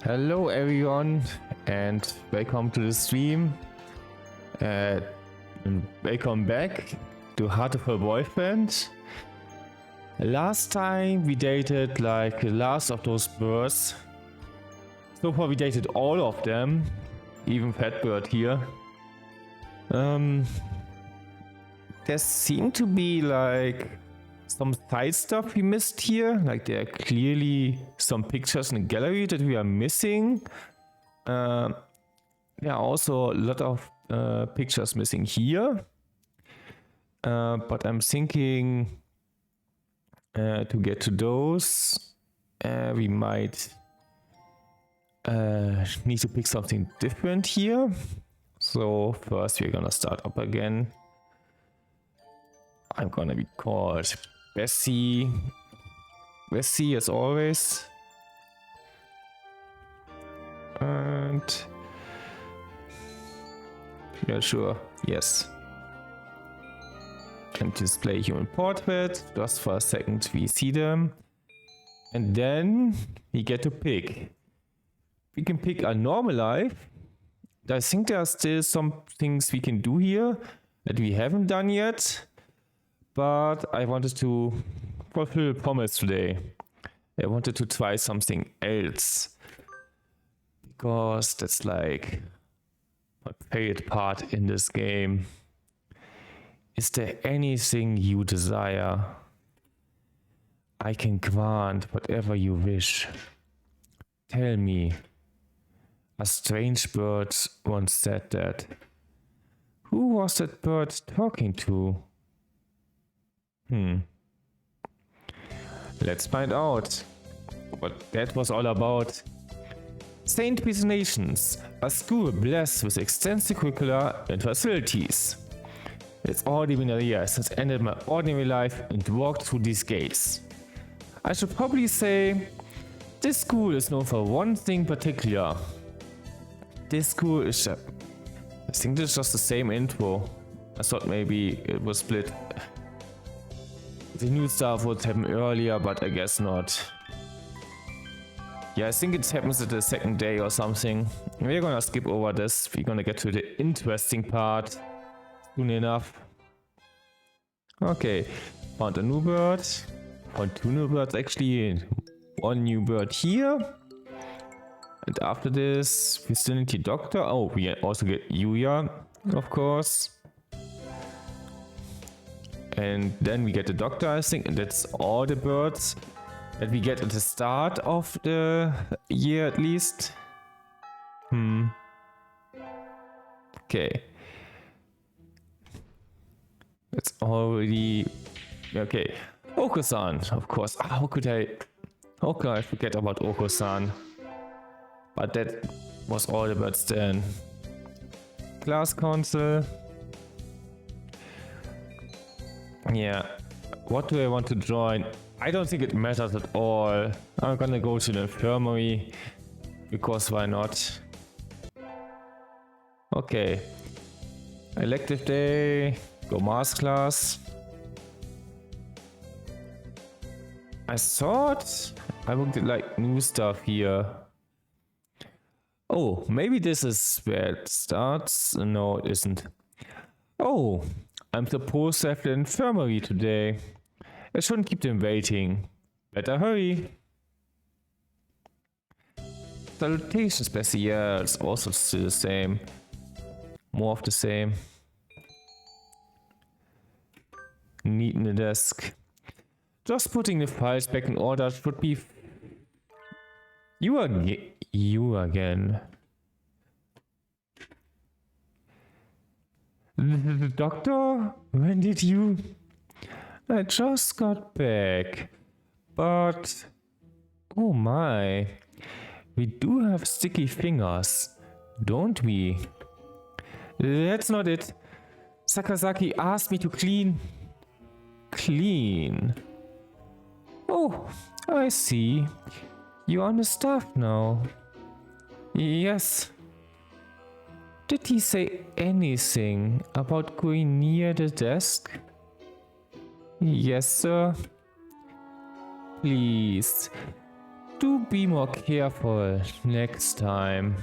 Hello everyone and welcome to the stream and welcome back to Hatoful Boyfriend. Last time we dated like the last of those birds. So far we dated all of them, even Fat Bird here. There seemed to be like some side stuff we missed here, like there are clearly some pictures in the gallery that we are missing. There are also a lot of pictures missing here, but I'm thinking to get to those we might need to pick something different here. So first we're gonna start up again. I'm gonna be called Bessie as always, and yeah, sure, yes, and display human portrait. Just for a second we see them, and then we get to pick. We can pick a normal life. I think there are still some things we can do here that we haven't done yet. But I wanted to fulfill a promise today. I wanted to try something else. Because that's like my favorite part in this game. Is there anything you desire? I can grant whatever you wish. Tell me. A strange bird once said that. Who was that bird talking to? Let's find out what that was all about. St. Peter's Nations, a school blessed with extensive curricula and facilities. It's already been a year since I ended my ordinary life and walked through these gates. I should probably say, this school is known for one thing particular. This school is I think this is just the same intro. I thought maybe it was split. The new stuff would happen earlier, but I guess not. Yeah, I think it happens at the second day or something. We're gonna skip over this. We're gonna get to the interesting part soon enough. Okay, found a new bird. Found two new birds actually. One new bird here. And after this, vicinity doctor. Oh, we also get Yuya, of course. And then we get the doctor, I think, and that's all the birds that we get at the start of the year at least. Okay. That's already okay. Oko-san, of course. How could I forget about Oko-san? But that was all the birds then. Class console. Yeah, what do I want to join? I don't think it matters at all. I'm gonna go to the infirmary, because why not? Okay. Elective day, go math class. I thought I would get like new stuff here. Oh, maybe this is where it starts. No, it isn't. Oh. I'm supposed to have the infirmary today. I shouldn't keep them waiting. Better hurry. Salutations, Bessie. Yeah, it's also still the same. More of the same. Neat in the desk. Just putting the files back in order should be... You again. The doctor? When did you? I just got back. But... Oh my. We do have sticky fingers, don't we? That's not it. Sakazaki asked me to clean. Clean? Oh, I see. You're on the staff now. Yes. Did he say anything about going near the desk? Yes, sir. Please, Do be more careful next time.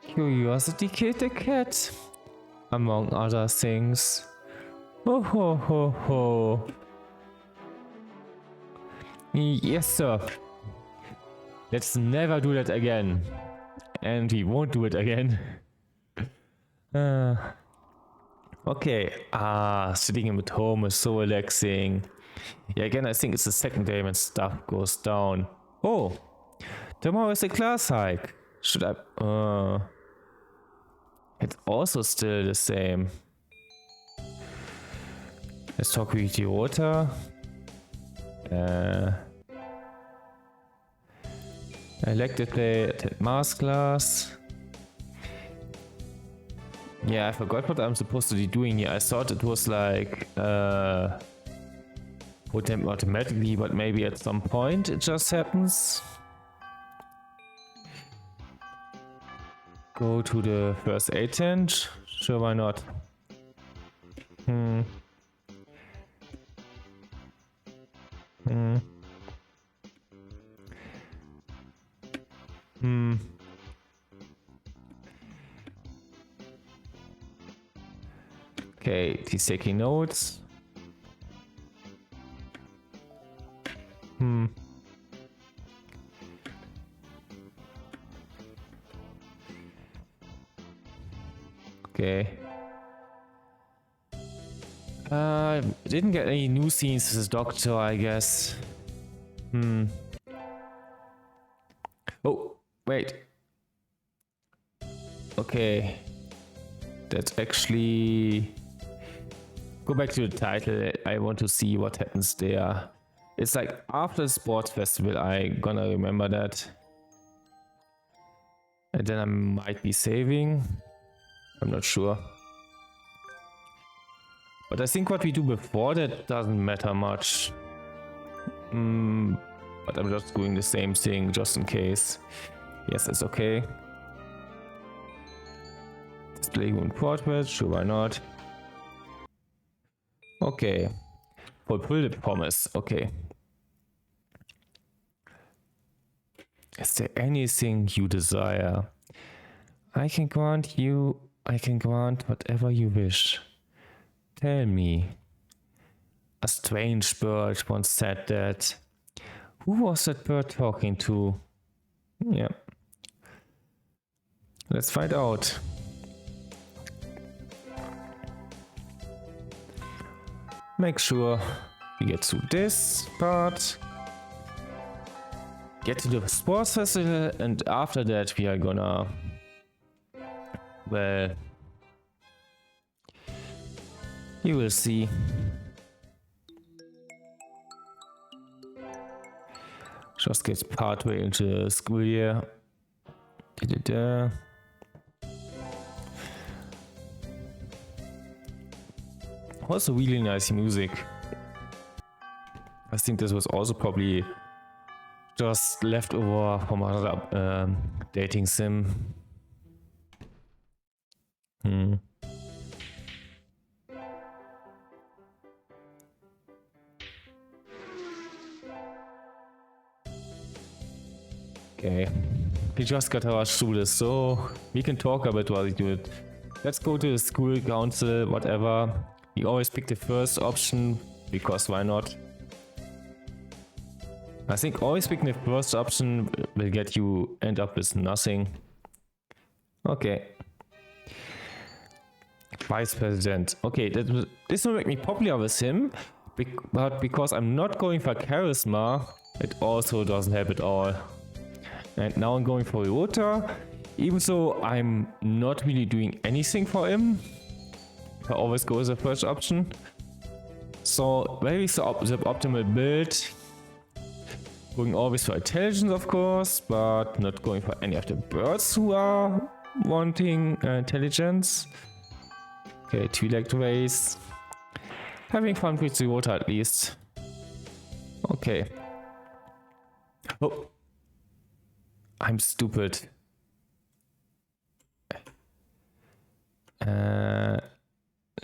Curiosity killed the cat, among other things. Ho ho ho ho. Yes, sir. Let's never do that again. And we won't do it again. Okay. Sitting at home is so relaxing. Yeah, again, I think it's the second day when stuff goes down. Oh, tomorrow is a class hike. Should I? It's also still the same. Let's talk with the water. I like to play at math class. Yeah, I forgot what I'm supposed to be doing here. I thought it was like put them automatically, but maybe at some point it just happens. Go to the first aid tent? Sure, why not? Okay, he's taking notes. Okay. Didn't get any new scenes as a doctor, I guess. Oh, wait. Okay. That's actually... Go back to the title. I want to see what happens there. It's like after the sports festival, I gonna remember that. And then I might be saving. I'm not sure. But I think what we do before that doesn't matter much. But I'm just doing the same thing just in case. Yes, it's okay. Display room portrait, sure, why not? Okay. Fulfill the promise, okay. Is there anything you desire? I can grant whatever you wish. Tell me. A strange bird once said that. Who was that bird talking to? Yeah. Let's find out. Make sure we get through this part. Get to the sports festival, and after that we are gonna... Well... You will see. Just get partway into the school year. Also really nice music. I think this was also probably just left over from another dating sim. Okay, we just got our through this, so we can talk about while we do it. Let's go to the school council, whatever. We always pick the first option, because why not? I think always picking the first option will get you end up with nothing. Okay. Vice President. Okay, this will make me popular with him, but because I'm not going for charisma, it also doesn't help at all. And now I'm going for Ryota, even though I'm not really doing anything for him. I always go as the first option. So maybe it's the optimal build. Going always for intelligence, of course, but not going for any of the birds who are wanting intelligence. Okay, 2-legged race. Having fun with the water at least. Okay. Oh. I'm stupid.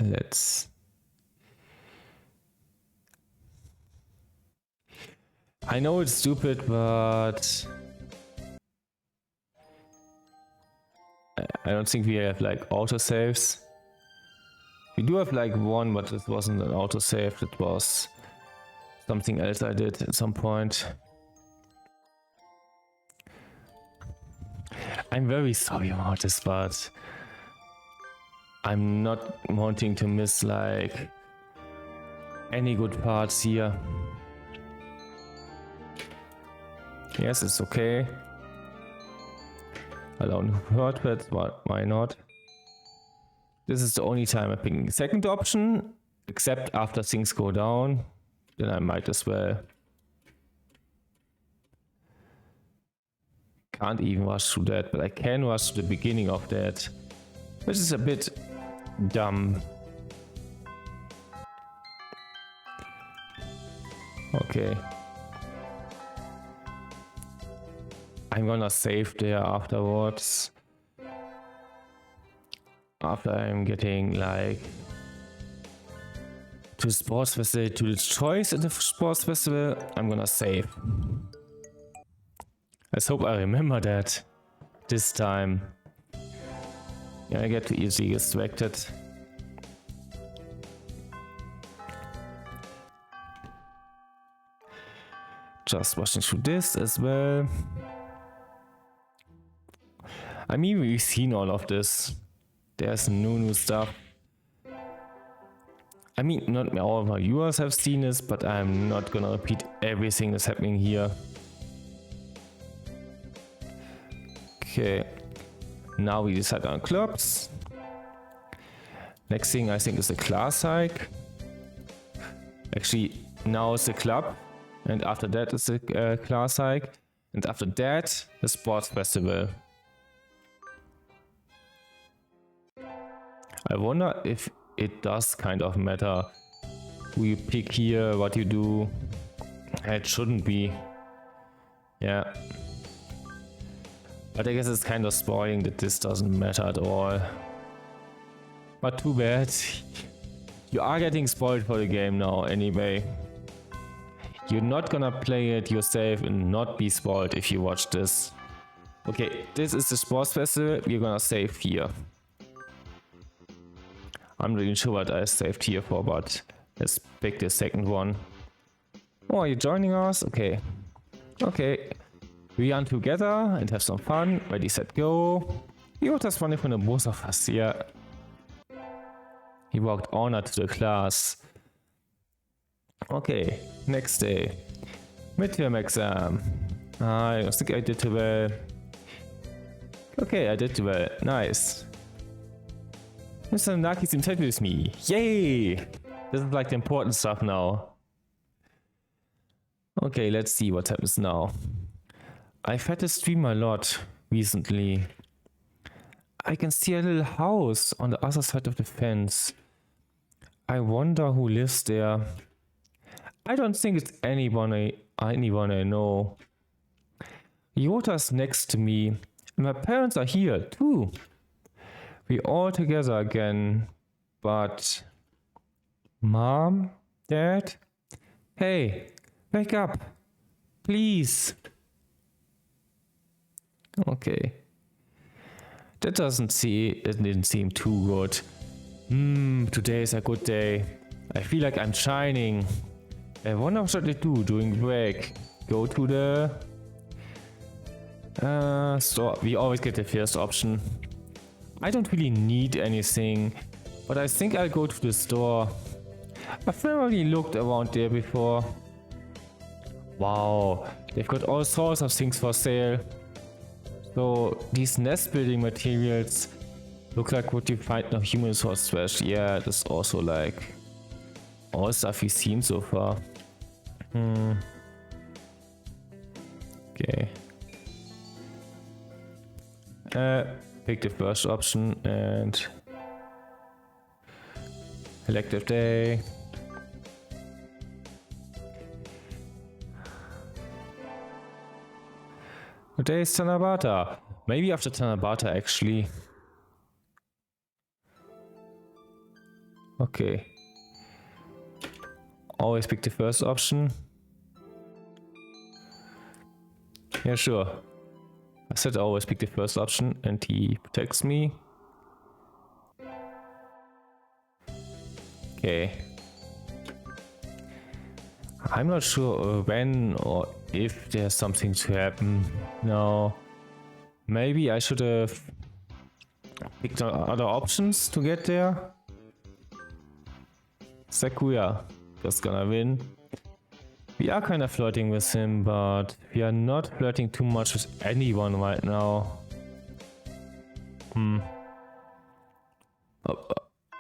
Let's... I know it's stupid, but I don't think we have like autosaves. We do have like one, but it wasn't an autosave. It was something else I did at some point. I'm very sorry about this, but I'm not wanting to miss like any good parts here. Yes, it's okay. Alone hurt, but why not? This is the only time I'm picking the second option, except after things go down, then I might as well. Can't even rush through that, but I can rush to the beginning of that, which is a bit dumb. Okay. I'm gonna save there afterwards. After I'm getting like to the sports festival, to the choice at the sports festival, I'm gonna save. Let's hope I remember that this time. Yeah, I get too easily distracted. Just watching through this as well. I mean, we've seen all of this. There's no new stuff. I mean, not all of my viewers have seen this, but I'm not gonna repeat everything that's happening here. Okay, now we decide on clubs. Next thing I think is a class hike. Actually, now it's a club, and after that is a class hike, and after that, the sports festival. I wonder if it does kind of matter who you pick here, what you do. It shouldn't be. Yeah. But I guess it's kind of spoiling that this doesn't matter at all. But too bad. You are getting spoiled for the game now anyway. You're not gonna play it yourself and not be spoiled if you watch this. Okay, this is the sports festival. We're gonna save here. I'm not even sure what I saved here for, but let's pick the second one. Oh, are you joining us? Okay. Okay. We run together and have some fun. Ready, set, go. He was just running from the both of us, yeah. He walked honor to the class. Okay, next day. Midterm exam. I think I did well. Okay, I did well. Nice. Mr. Naki's in touch with me. Yay! This is like the important stuff now. Okay, let's see what happens now. I've had to stream a lot recently. I can see a little house on the other side of the fence. I wonder who lives there. I don't think it's anyone I know. Yota's next to me, and my parents are here too. We're all together again, but Mom? Dad? Hey, wake up, please. Okay. That didn't seem too good. Today is a good day. I feel like I'm shining. I wonder what should I do during break. Go to the store. We always get the first option. I don't really need anything, but I think I'll go to the store. I've never really looked around there before. Wow, they've got all sorts of things for sale. So these nest building materials look like what you find in a human source trash. Yeah, that's also like all stuff we've seen so far. Okay. Pick the first option and elective day. Today is Tanabata. Maybe after Tanabata actually. Okay. Always pick the first option. Yeah, sure. I said I always pick the first option and he protects me. Okay. I'm not sure when or if there's something to happen. No. Maybe I should have picked other options to get there. Sakuya just gonna win. We are kind of flirting with him, but we are not flirting too much with anyone right now.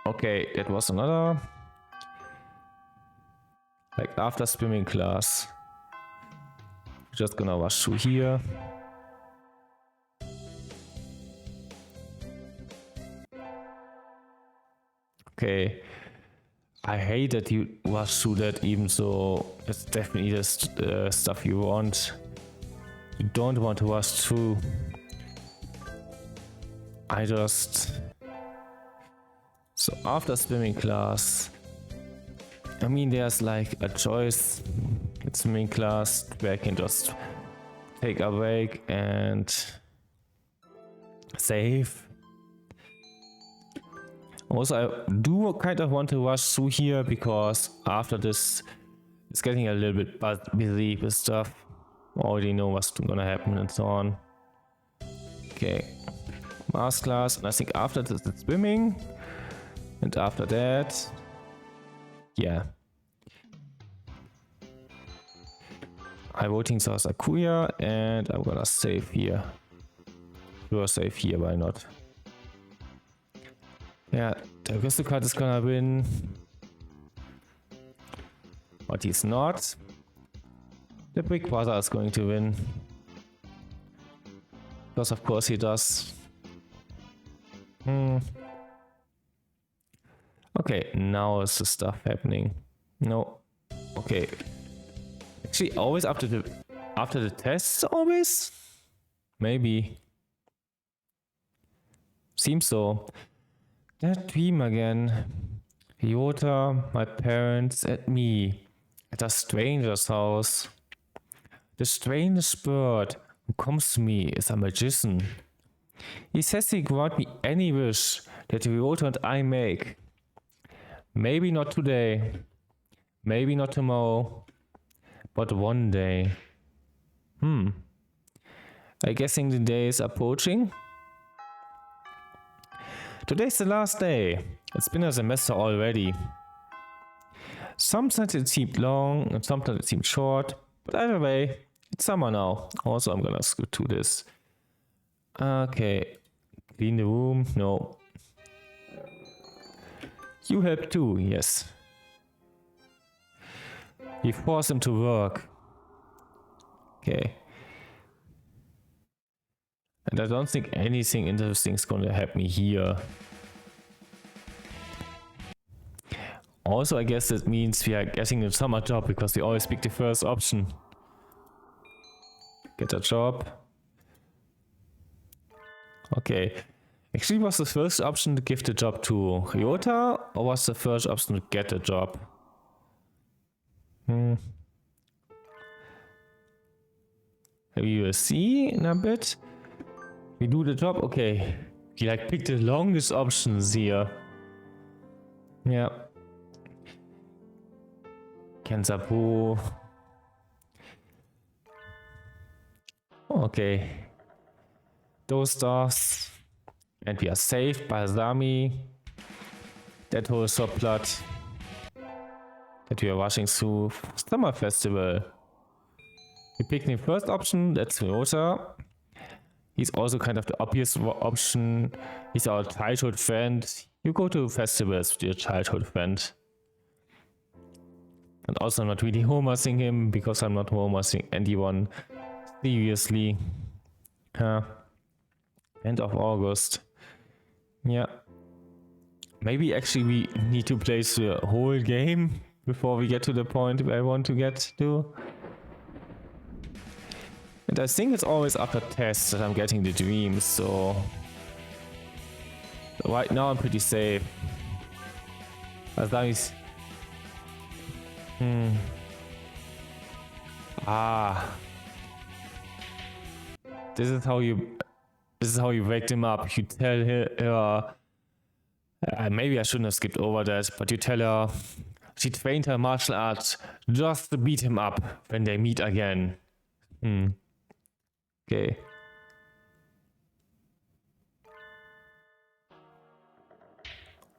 Okay, that was another. Like after swimming class. Just gonna rush through here. Okay. I hate that you rush through that, even though it's definitely the stuff you want. You don't want to rush through. So after swimming class, I mean there's like a choice in swimming class where I can just take a break and save. Also, I do kind of want to rush through here because after this, it's getting a little bit busy with stuff. I already know what's gonna happen and so on. Okay, math class, and I think after this it's swimming, and after that, yeah. I'm voting for Sakuya, and I'm gonna save here. Sure, save here, why not? Yeah, the aristocrat is gonna win. But he's not. The big brother is going to win. Because of course he does. Okay, now is the stuff happening. No. Okay. Actually, always after the tests, always? Maybe. Seems so. That dream again. Ryota, my parents, and me. At a stranger's house. The strangest bird who comes to me is a magician. He says he can grant me any wish that Ryota and I make. Maybe not today. Maybe not tomorrow. But one day. I guessing the day is approaching. Today's the last day. It's been a semester already. Sometimes it seemed long and sometimes it seemed short. But either way, it's summer now. Also, I'm gonna skip to this. Okay. Clean the room. No. You help too, yes. You force him to work. Okay. And I don't think anything interesting is gonna happen here. Also, I guess that means we are getting a summer job because we always pick the first option. Get a job. Okay. Actually, was the first option to give the job to Ryota, or was the first option to get the job? We will see in a bit. We do the job, okay. We like pick the longest options here. Yeah. Kensapu. Okay. Those stars. And we are saved by Asami. That whole subplot. That we are rushing through summer festival. We pick the first option, that's Ryota. He's also kind of the obvious option. He's our childhood friend. You go to festivals with your childhood friend. And also I'm not really homersing him because I'm not homersing anyone seriously. End of August. Yeah. Maybe actually we need to play the whole game before we get to the point where I want to get to. And I think it's always after tests that I'm getting the dreams, so right now I'm pretty safe. As long as This is how you wake them up. You tell her maybe I shouldn't have skipped over that, but you tell her she trained her martial arts just to beat him up when they meet again. Okay.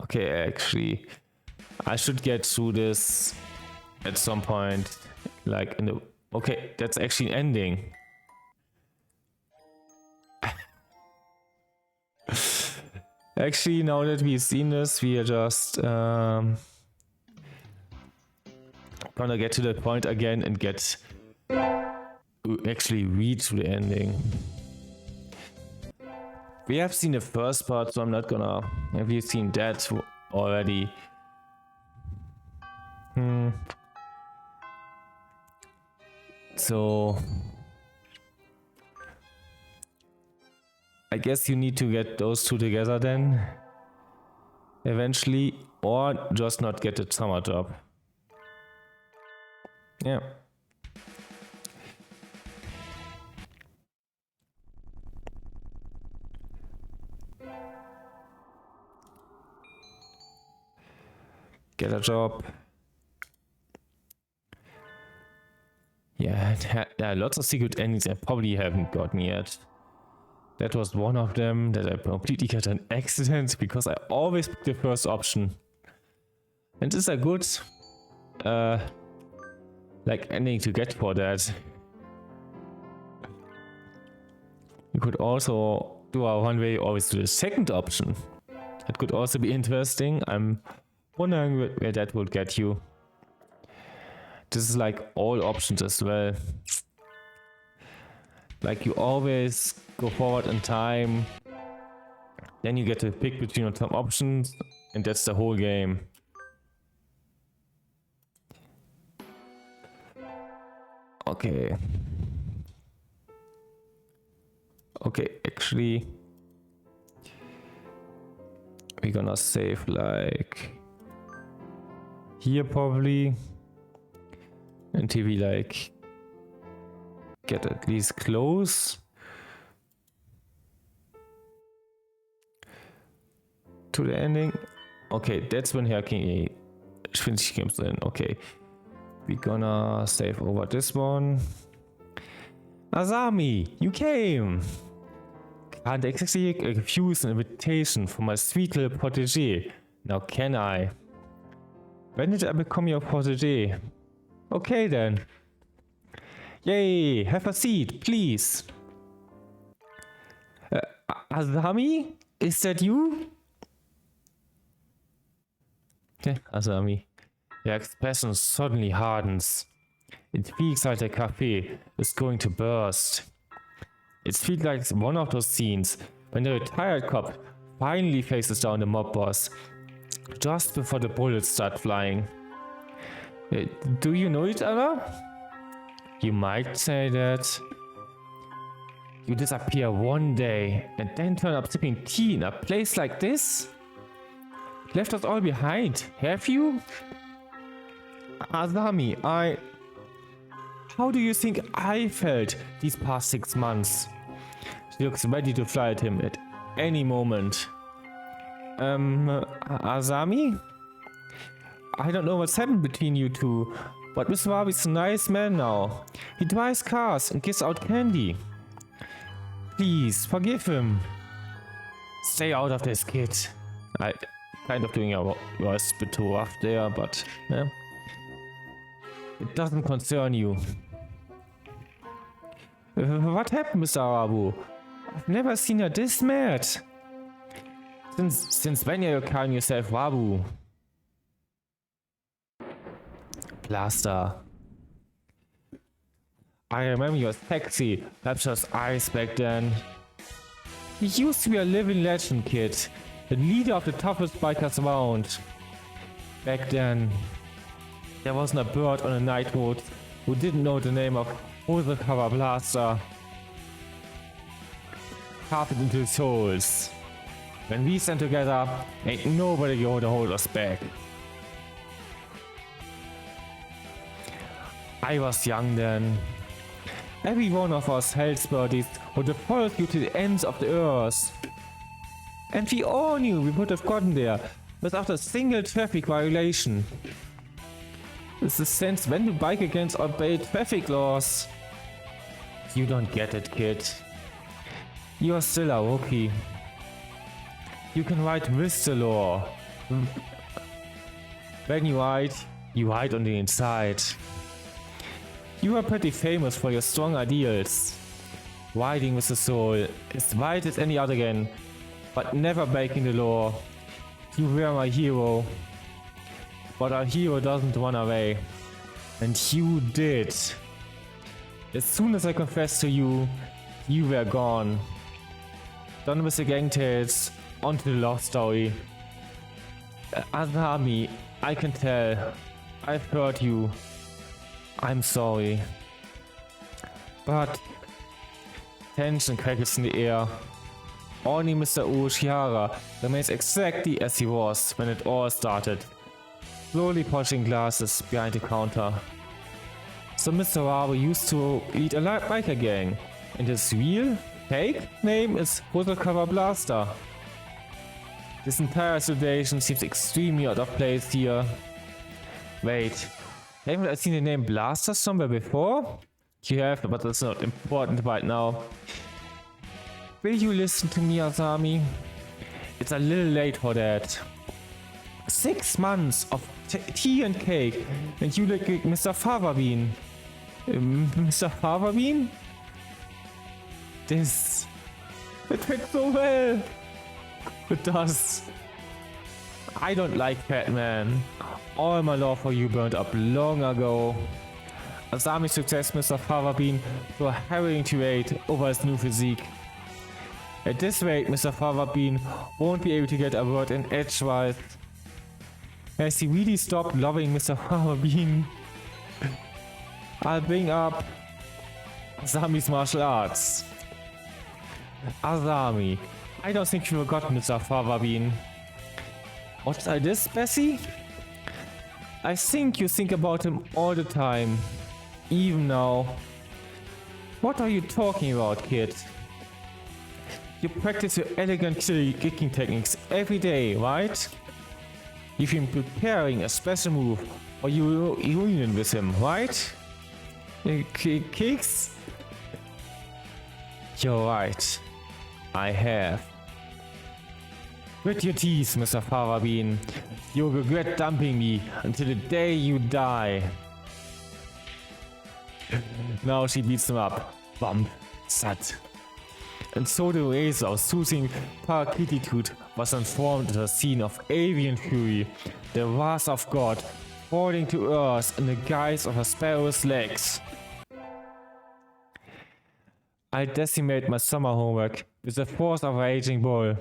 Okay, actually, I should get through this at some point, like in the... Okay, that's actually an ending. Actually, now that we've seen this, we are just gonna get to that point again and get actually read through the ending. We have seen the first part, so I'm not gonna... Have you seen that already? So I guess you need to get those two together then eventually, or just not get a summer job. Yeah. Get a job. Yeah, there are lots of secret endings I probably haven't gotten yet. That was one of them that I completely got an accident because I always pick the first option. And this is a good like ending to get for that. You could also do a one way always do the second option. That could also be interesting. I'm wondering where that would get you. This is like all options as well. Like you always go forward in time, then you get to pick between some options, and that's the whole game. Okay. Okay, actually, we're gonna save like here probably until we like get at least close to the ending. Okay, that's when Hacking Finch comes in. Okay, we're gonna save over this one. Azami, you came! Can't exactly refuse an invitation from my sweet little protege. Now can I? When did I become your protege? Okay then. Yay, have a seat, please. Azami? Is that you? Yeah, Azami. Your expression suddenly hardens. It feels like the cafe is going to burst. It feels like one of those scenes when the retired cop finally faces down the mob boss just before the bullets start flying. Do you know each other? You might say that. You disappear one day and then turn up sipping tea in a place like this? Left us all behind, have you? Azami, How do you think I felt these past 6 months? She looks ready to fly at him at any moment. Azami? I don't know what's happened between you two, but Mr. Wabi's a nice man now. He drives cars and gives out candy. Please, forgive him. Stay out of this, kid. I kind of doing a voice a bit too rough there, but yeah. It doesn't concern you. What happened, Mr. Arabu? I've never seen her this mad. Since when are you calling yourself Wabu? Blaster. I remember your sexy, rapturous eyes back then. You used to be a living legend, kid. The leader of the toughest bikers around. Back then, there wasn't a bird on a night road who didn't know the name of Cover Blaster. Carved it into souls. When we stand together, ain't nobody going to hold us back. I was young then. Every one of us hell's birdies would have followed you to the ends of the earth. And we all knew we would have gotten there without a single traffic violation. It's the sense when you bike against obeyed traffic laws. You don't get it, kid. You are still a rookie. You can ride with the law. When you ride on the inside. You are pretty famous for your strong ideals. Riding with the soul, as wide as any other again, but never breaking the law. You were my hero. But our hero doesn't run away. And you did. As soon as I confessed to you, you were gone. Done with the gang tales, on to the love story. Azami, I can tell. I've hurt you. I'm sorry. But tension crackles in the air. Only Mr. Urushihara remains exactly as he was when it all started. Slowly polishing glasses behind the counter. So Mr. Wawa used to lead a biker gang, and his real, fake name is Hotelcover Blaster. This entire situation seems extremely out of place here. Wait, haven't I seen the name Blaster somewhere before? You have, but that's not important right now. Will you listen to me, Azami? It's a little late for that. 6 months of tea and cake, and you look like Mr. Favabean. Mr. Favabean? This... It fits so well. It does. I don't like Fat Man. All my love for you burned up long ago. Asami's success, Mr. Favabean, to a harrowing tirade over his new physique. At this rate, Mr. Favabean won't be able to get a word in edgewise. Has he really stopped loving Mr. Favabean? I'll bring up Asami's martial arts. Asami, I don't think you forgot Mr. Favabean. What's this, Bessie? I think you think about him all the time. Even now. What are you talking about, kid? You practice your elegant kicking techniques every day, right? You've been preparing a special move or your union with him, right? Kicks? You're right. I have. Grit your teeth, Mr. Favabean. You'll regret dumping me until the day you die. Now she beats him up. Bump. Sat. And so the razor of soothing paracrititude was transformed into a scene of avian fury, the wrath of God falling to earth in the guise of a sparrow's legs. I decimate my summer homework with the force of a raging bull.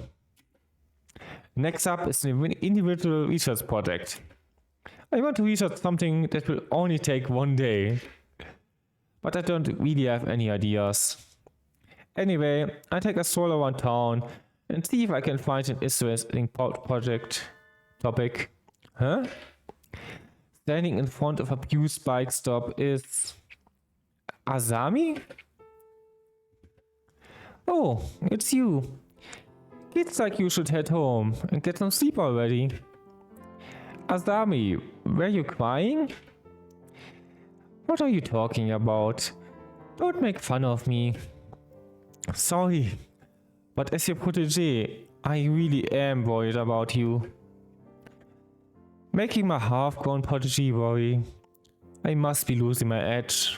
Next up is the individual research project. I want to research something that will only take 1 day, but I don't really have any ideas. Anyway, I take a stroll around town and see if I can find an interesting project topic. Huh? Standing in front of a used bike stop is Asami? Oh, it's you. It's like you should head home and get some sleep already. Asami, were you crying? What are you talking about? Don't make fun of me. Sorry, but as your protege, I really am worried about you. Making my half-grown protege worry. I must be losing my edge.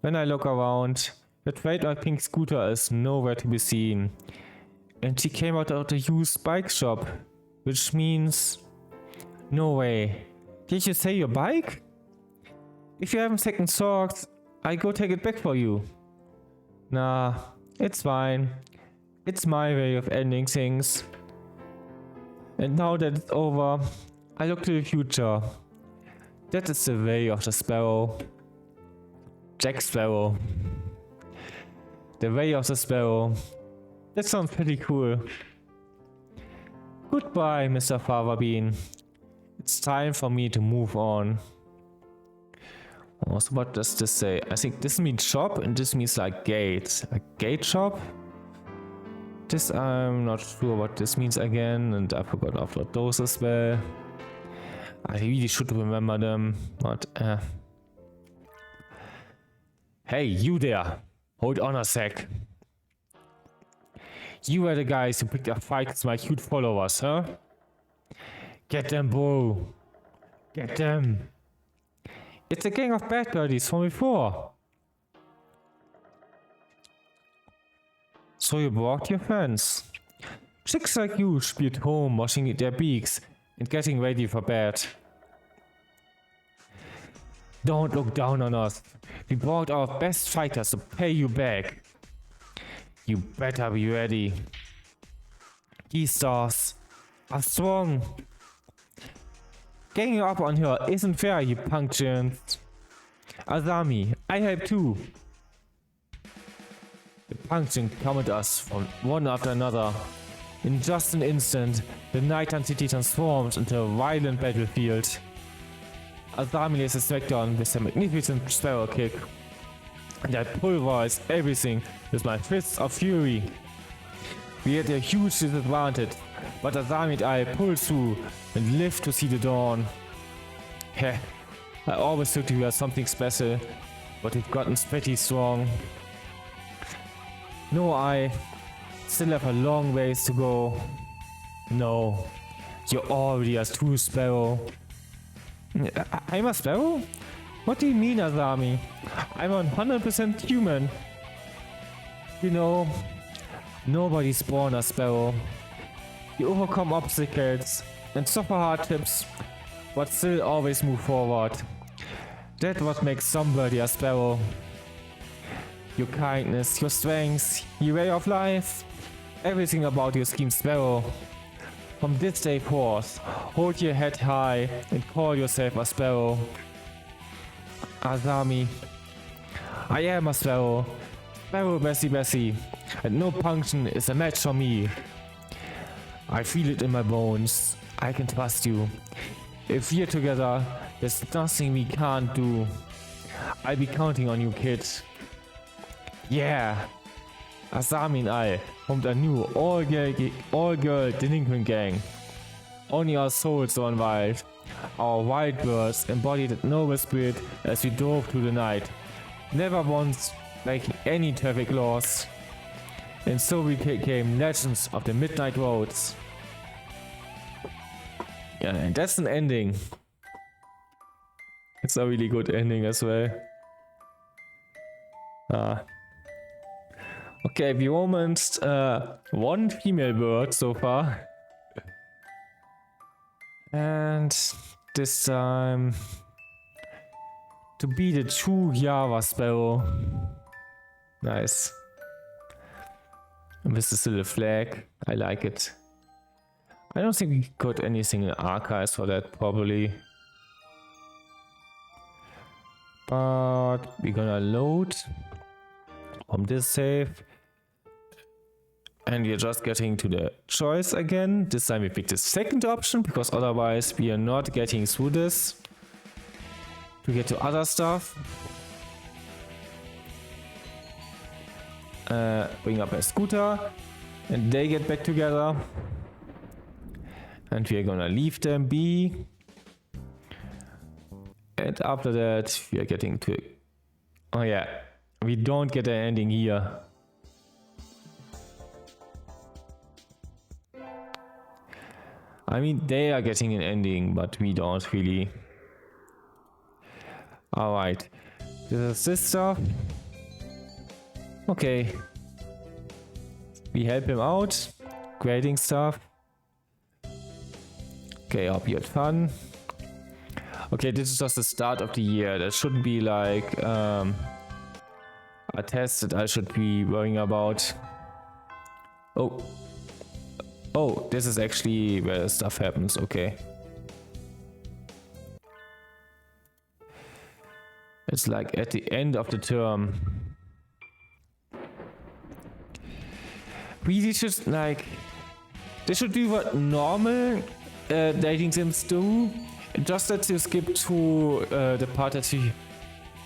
When I look around, the trademark pink scooter is nowhere to be seen. And she came out of the used bike shop, which means... No way. Did you say your bike? If you haven't second thoughts, I go take it back for you. Nah, it's fine. It's my way of ending things. And now that it's over, I look to the future. That is the way of the sparrow. Jack Sparrow. The way of the sparrow. That sounds pretty cool. Goodbye, Mr. Favabean. It's time for me to move on. Also, what does this say? I think this means shop and this means like gate. A gate shop? This I'm not sure what this means again, and I forgot to upload those as well. I really should remember them, but Hey, you there! Hold on a sec. You were the guys who picked a fight with my cute followers, huh? Get them, bro! Get them! It's a gang of bad birdies from before. So you brought your friends. Chicks like you should be at home washing their beaks and getting ready for bed. Don't look down on us. We brought our best fighters to pay you back. You better be ready. These stars are strong. Ganging up on her isn't fair, you punk gents. Azami, I help too. The punks come at us from one after another. In just an instant, the nighttime city transforms into a violent battlefield. Azami lays a smackdown with a magnificent sparrow kick, and I pulverize everything with my fists of fury. We had a huge disadvantage, but Azami and I pulled through and lived to see the dawn. Heh, I always thought we were something special, but we've gotten pretty strong. No, I still have a long ways to go. No, you're already a true sparrow. I'm a sparrow? What do you mean, Azami? I'm 100% human. You know, nobody's born a sparrow. You overcome obstacles and suffer hardships, but still always move forward. That's what makes somebody a sparrow. Your kindness, your strength, your way of life, everything about you screams sparrow. From this day forth, hold your head high and call yourself a sparrow. Azami, I am a sparrow. Sparrow Bessie, and no punction is a match for me. I feel it in my bones. I can trust you. If we're together, there's nothing we can't do. I'll be counting on you, kid. Yeah! Azami and I formed a new all-girl delinquent gang. Only our souls run wild. Our wild birds embodied that noble spirit as we drove through the night. Never once breaking any traffic laws. And so we became legends of the midnight roads. Yeah, and that's an ending. It's a really good ending as well. Okay, we romanced one female bird so far. And this time to be the true Java sparrow. Nice. And this is still a flag. I like it. I don't think we got anything in archives for that probably. But we're gonna load from this save. And we're just getting to the choice again. This time we picked the second option because otherwise we are not getting through this to get to other stuff. Bring up a scooter and they get back together. And we are gonna leave them be. And after that we are getting to... Oh yeah, we don't get an ending here. I mean, they are getting an ending, but we don't really. Alright. This is this stuff. Okay. We help him out. Grading stuff. Okay, hope you had fun. Okay, this is just the start of the year. That shouldn't be like a test that I should be worrying about. Oh. Oh, this is actually where stuff happens, okay. It's like at the end of the term. We should like... They should do what normal dating sims do. Just that you skip to the part that you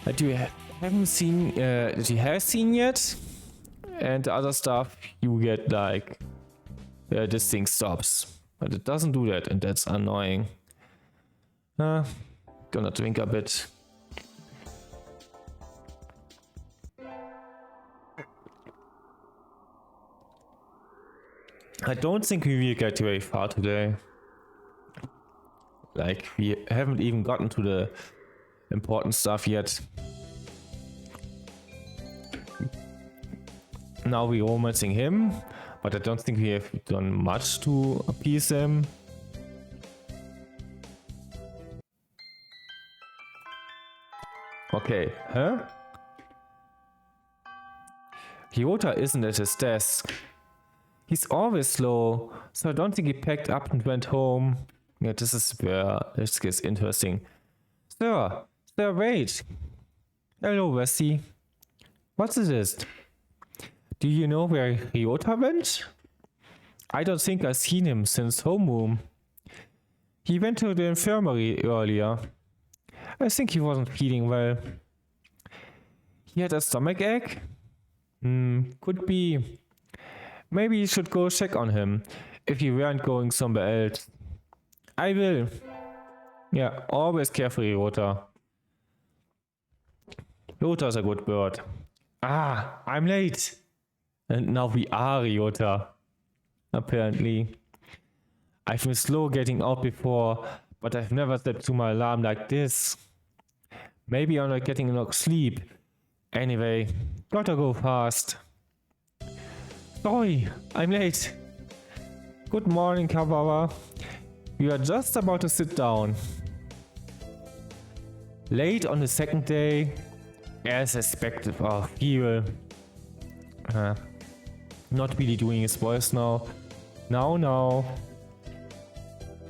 that you haven't seen, that you have seen yet, and the other stuff you get like this thing stops, but it doesn't do that, and that's annoying. Gonna drink a bit. I don't think we will get very far today. Like, we haven't even gotten to the important stuff yet. Now we're romancing him, but I don't think we have done much to appease him. Okay, huh? Ryota isn't at his desk. He's always slow, so I don't think he packed up and went home. Yeah, this is where this gets interesting. Sir, wait. Hello, Wesley. What's this? Do you know where Ryota went? I don't think I've seen him since homeroom. He went to the infirmary earlier. I think he wasn't feeling well. He had a stomach ache? Could be. Maybe you should go check on him, if you weren't going somewhere else. I will. Yeah, always care for Ryota. Ryota's a good bird. Ah, I'm late. And now we are Ryota. Apparently. I've been slow getting out before, but I've never slept through my alarm like this. Maybe I'm not getting enough sleep. Anyway, gotta go fast. Sorry, I'm late. Good morning, Kawawa. We are just about to sit down. Late on the second day, as expected. Oh, Fear. Not really doing his voice now. Now.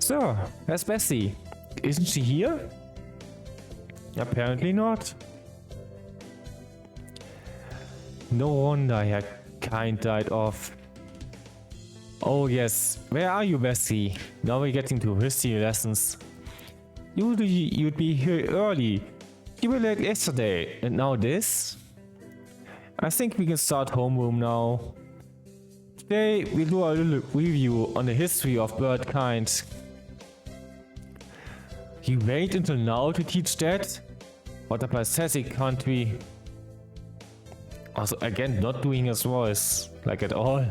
Sir, where's Bessie? Isn't she here? Apparently not. No wonder her kind died off. Oh yes, where are you, Bessie? Now we're getting to history lessons. Usually you'd be here early. You were late yesterday, and now this? I think we can start homeroom now. Today we'll do a little review on the history of bird kind. You wait until now to teach that? What a pathetic country. Also, again, not doing his voice, like at all.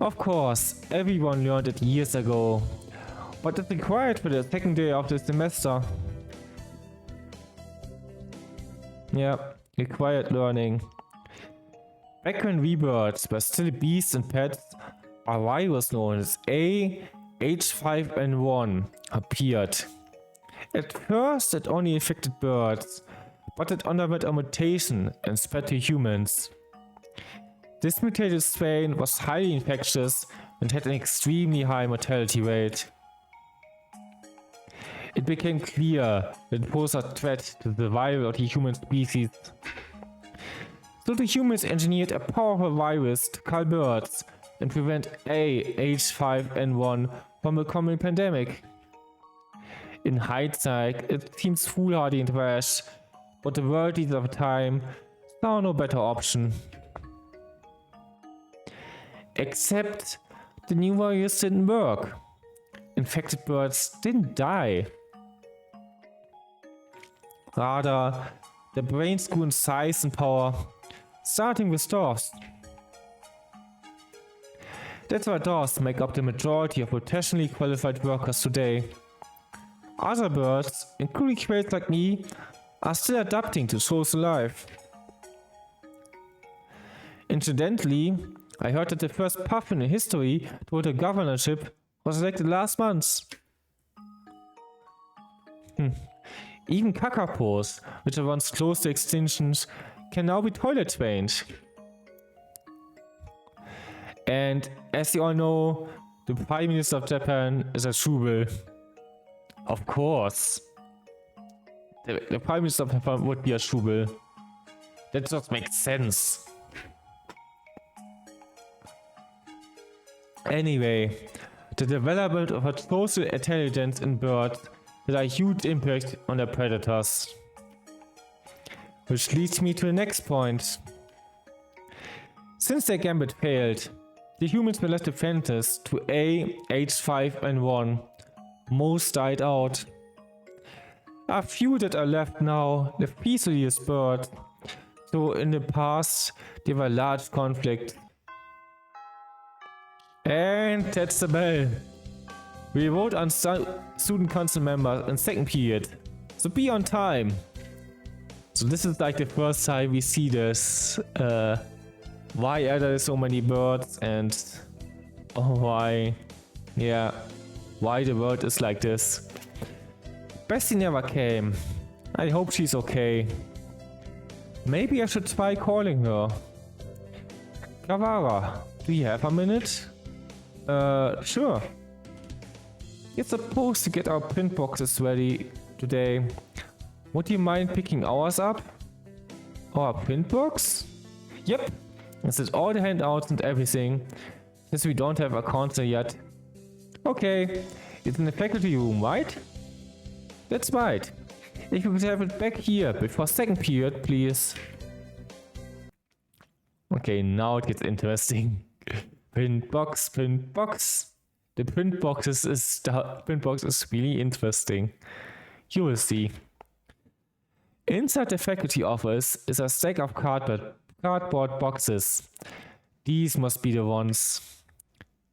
Of course, everyone learned it years ago, but it's required for the second day of the semester. Yeah, required learning. Back when we birds were still beasts and pets, a virus known as H5N1 appeared. At first it only affected birds, but it underwent a mutation and spread to humans. This mutated strain was highly infectious and had an extremely high mortality rate. It became clear that it posed a threat to the survival of the human species. So the humans engineered a powerful virus to kill birds and prevent H5N1 from becoming a pandemic. In hindsight, it seems foolhardy and rash, but the world leaders of the time saw no better option. Except the new virus didn't work. Infected birds didn't die. Rather, their brains grew in size and power, starting with dogs. That's why dogs make up the majority of professionally qualified workers today. Other birds, including quails like me, are still adapting to social life. Incidentally, I heard that the first puffin in history to hold a governorship was elected last month. Even kakapos, which are once close to extinctions, can now be toilet trained. And as you all know, the Prime Minister of Japan is a Shubel. Of course. The Prime Minister of Japan would be a Shubel. That just makes sense. Anyway, the development of artificial intelligence in birds had a huge impact on their predators. Which leads me to the next point. Since their gambit failed, the humans were left defenseless to A, H5 and 1. Most died out. A few that are left now live peacefully as birds. So in the past, there were large conflicts. And that's the bell. We vote on student council members in second period. So be on time. So this is like the first time we see this. Why are there so many birds and why the world is like this. Bessie never came. I hope she's okay. Maybe I should try calling her. Kavara, do you have a minute? Sure. You're supposed to get our print boxes ready today. Would you mind picking ours up? Our print box? Yep. This is all the handouts and everything, since we don't have a console yet. Okay, it's in the faculty room, right? That's right. If you could have it back here before second period, please. Okay, now it gets interesting. Print box, print box. The print box is really interesting. You will see. Inside the faculty office is a stack of cardboard boxes. These must be the ones.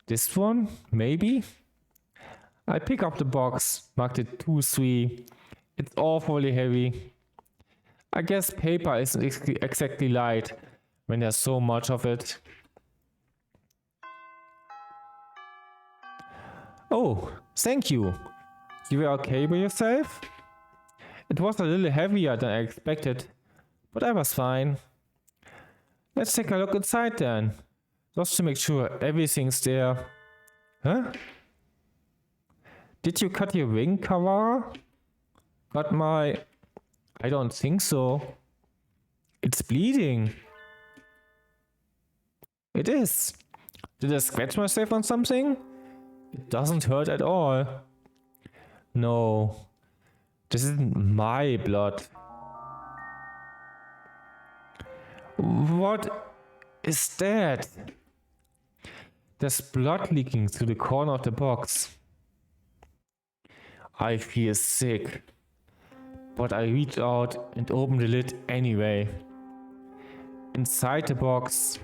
This one, maybe? I pick up the box, marked it 2-3. It's awfully heavy. I guess paper isn't exactly light when there's so much of it. Oh, thank you. You were okay by yourself? It was a little heavier than I expected, but I was fine. Let's take a look inside then, just to make sure everything's there. Huh? Did you cut your wing, Kawara? Got my... I don't think so. It's bleeding. It is. Did I scratch myself on something? It doesn't hurt at all. No. This isn't my blood. What is that? There's blood leaking through the corner of the box. I feel sick, but I reach out and open the lid anyway. Inside the box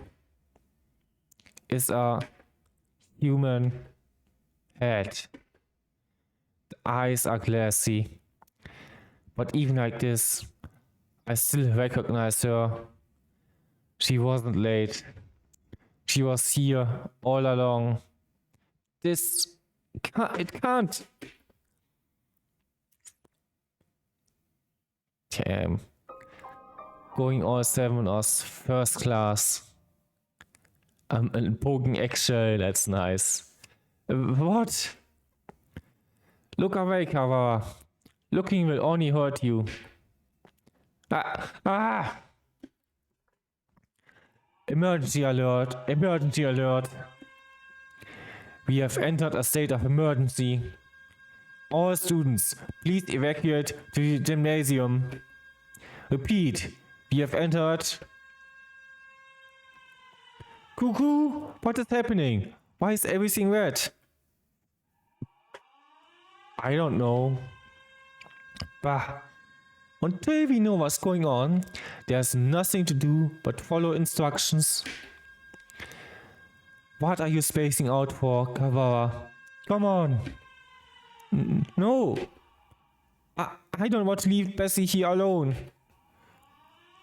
is a human head. The eyes are glassy, but even like this, I still recognize her. She wasn't late. She was here all along. It can't. Damn. Going all 7 was first class. And poking eggshell, that's nice. What? Look away, Kawara. Looking will only hurt you. Ah! Emergency alert! Emergency alert! We have entered a state of emergency. All students, please evacuate to the gymnasium. Repeat, we have entered... Cuckoo! What is happening? Why is everything red? I don't know. Bah. Until we know what's going on, there's nothing to do but follow instructions. What are you spacing out for, Kawara? Come on. No. I don't want to leave Bessie here alone.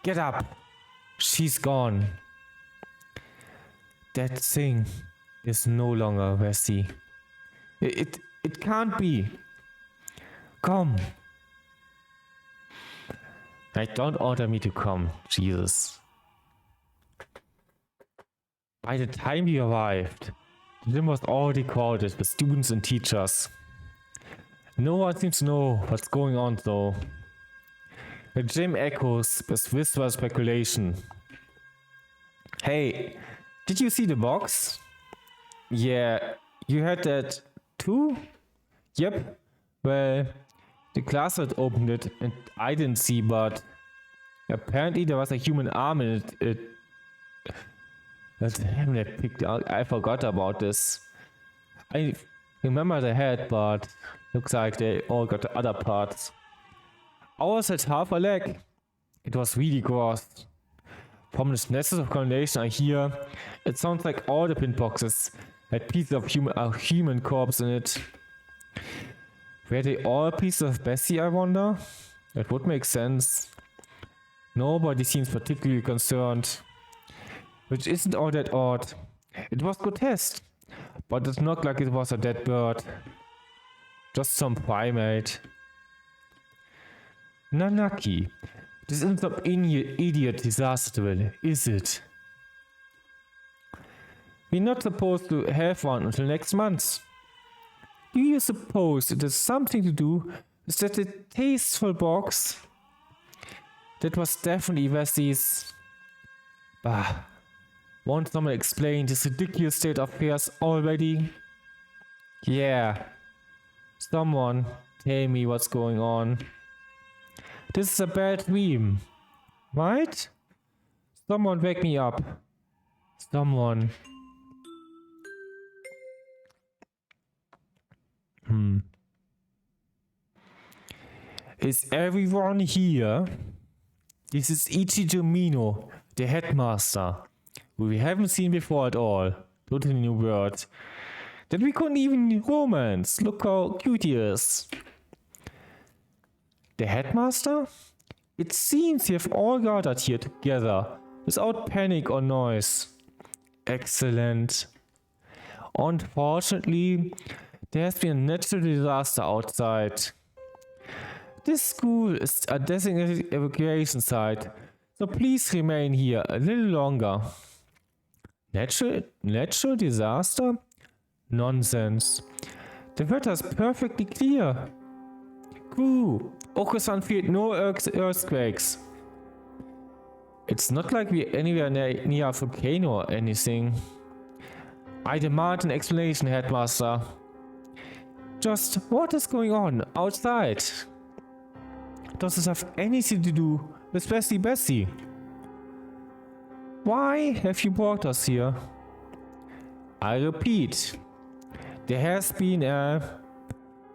Get up. She's gone. That thing is no longer Bessie. It can't be. Come. Don't order me to come, Jesus. By the time we arrived, the gym was already crowded with students and teachers. No one seems to know what's going on though. The gym echoes with whisper speculation. Hey, did you see the box? Yeah, you had that too? Yep. Well, the class had opened it and I didn't see, but Apparently there was a human arm in it. Damn, that picked out. I forgot about this. I remember the head, but looks like they all got the other parts. Ours had half a leg. It was really gross. From this nest of combination I hear, it sounds like all the pin boxes had pieces of human corpse in it. Were they all pieces of Bessie, I wonder? That would make sense. Nobody seems particularly concerned. Which isn't all that odd. It was grotesque, but it's not like it was a dead bird. Just some primate. Nanaki, this isn't some idiot disaster drill, is it? We're not supposed to have one until next month. Do you suppose it has something to do with that tasteful box? That was definitely Bessie's. Bah. Won't someone explain this ridiculous state of affairs already? Yeah. Someone tell me what's going on. This is a bad dream. Right? Someone wake me up. Someone. Is everyone here? This is Ichijumino, the headmaster, who we haven't seen before at all. Totally new word. That we couldn't even romance. Look how cute he is. The headmaster? It seems you have all gathered here together, without panic or noise. Excellent. Unfortunately, there has been a natural disaster outside. This school is a designated evacuation site, so please remain here a little longer. Natural disaster? Nonsense. The weather is perfectly clear. Crew, Okusan feared no earthquakes. It's not like we're anywhere near a volcano or anything. I demand an explanation, Headmaster. Just what is going on outside? Does this have anything to do with Bessie? Why have you brought us here? I repeat, there has been a...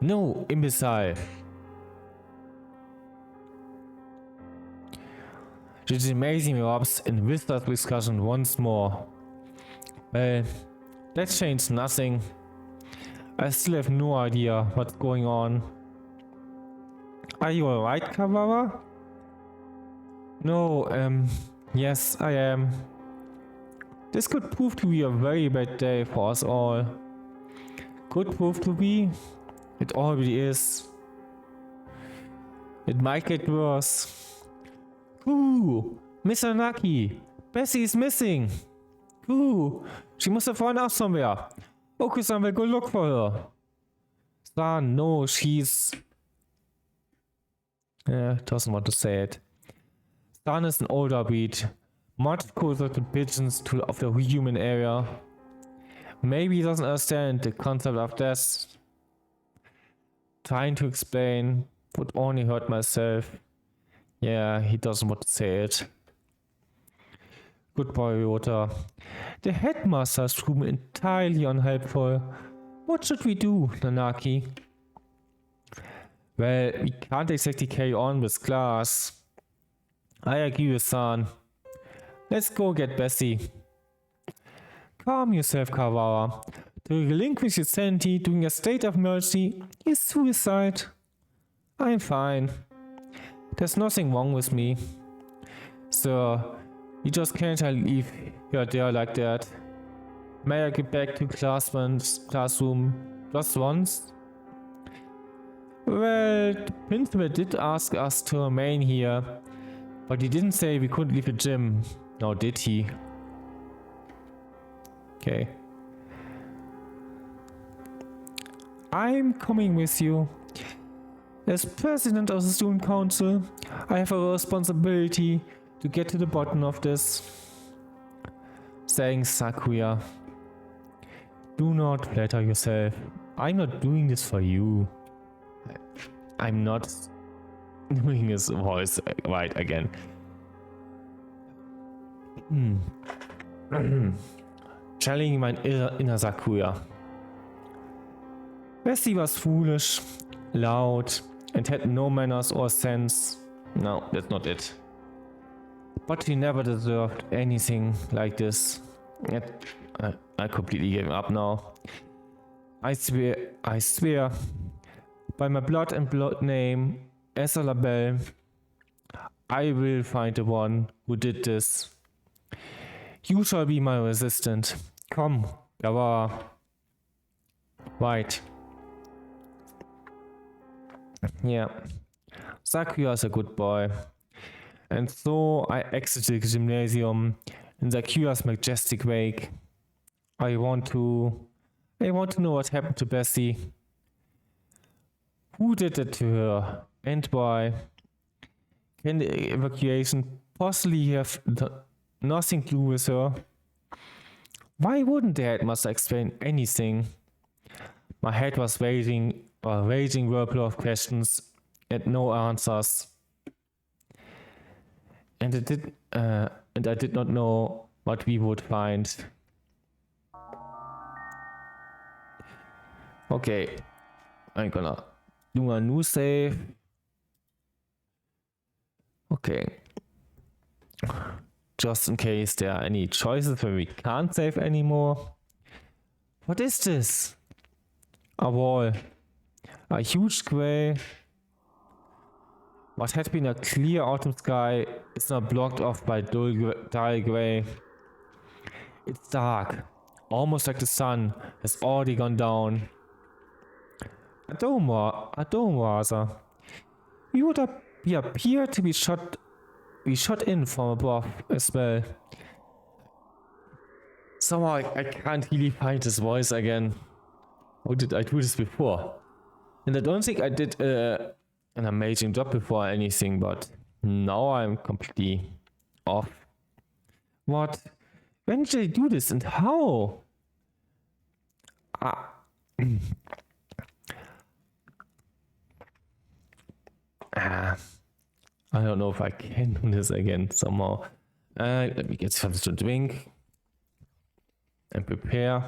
No, imbecile. This amazing erupts in Whistler's discussion once more. Well, that changed nothing. I still have no idea what's going on. Are you alright, Kawara? No, yes, I am. This could prove to be a very bad day for us all. Could prove to be? It already is. It might get worse. Ooh, Miss Anaki! Bessie is missing! Ooh, she must have run off somewhere. Okusan will go look for her. San, no, she's... doesn't want to say it. San is an older breed, much closer to pigeons of the human area. Maybe he doesn't understand the concept of death. Trying to explain would only hurt myself. Yeah, he doesn't want to say it. Good boy, Ryota. The headmaster's room entirely unhelpful. What should we do, Nanaki? Well, we can't exactly carry on with class. I agree with San. Let's go get Bessie. Calm yourself, Kawara. To relinquish your sanity during a state of emergency is suicide. I'm fine. There's nothing wrong with me. Sir, you just can't leave her there like that. May I get back to classroom just once? Well, the principal did ask us to remain here, but he didn't say we couldn't leave the gym. Now did he? Okay. I'm coming with you. As president of the student council, I have a responsibility to get to the bottom of this. Thanks, Sakuya. Do not flatter yourself. I'm not doing this for you. I'm not doing his voice right again. Channeling mein inner Sakura. Bessie was foolish, loud, and had no manners or sense. No, that's not it. But she never deserved anything like this. I completely gave up now. I swear, by my blood and blood name, Esa Labelle, I will find the one who did this. You shall be my resistant. Komm, da war er. Right. Yeah. Sakura's a good boy. And so I exited the gymnasium in Sakura's majestic wake. I want to know what happened to Bessie. Who did it to her and why? Can the evacuation possibly have nothing to do with her? Why wouldn't the headmaster explain anything? My head was raging whirlpool of questions and no answers. And I did not know what we would find. Okay, I'm gonna do a new save. Okay. Just in case there are any choices where we can't save anymore. What is this? A wall. A huge gray. What had been a clear autumn sky is now blocked off by dull gray. It's dark, almost like the sun has already gone down. A dome rather. We appear to be shot in from above as well. Somehow I can't really find his voice again. How did I do this before? And I don't think I did an amazing job before or anything, but now I'm completely off. What? When did I do this and how? I don't know if I can do this again somehow. Let me get something to drink and prepare.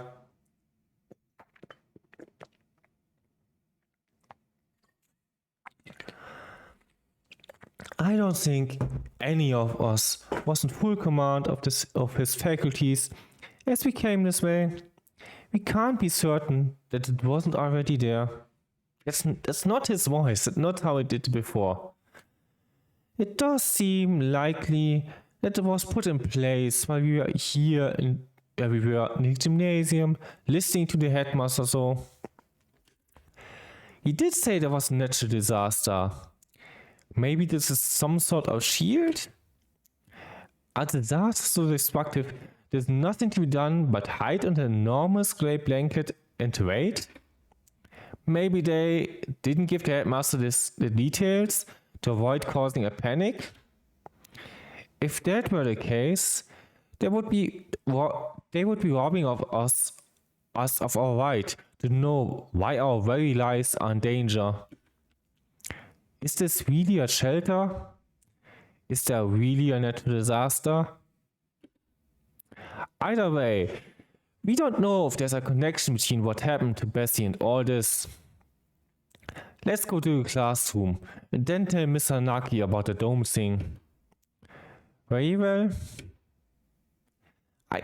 I don't think any of us was in full command of his faculties as we came this way. We can't be certain that it wasn't already there. That's not his voice, that's not how it did before. It does seem likely that it was put in place while we were here in the gymnasium, listening to the headmaster. So he did say there was a natural disaster. Maybe this is some sort of shield? A disaster so destructive, there's nothing to be done but hide under an enormous grey blanket and wait? Maybe they didn't give the headmaster the details to avoid causing a panic? If that were the case, they would be robbing of us of our right to know why our very lives are in danger. Is this really a shelter? Is there really a natural disaster? Either way, we don't know if there's a connection between what happened to Bessie and all this. Let's go to the classroom and then tell Mr. Naki about the dome thing. Very well. I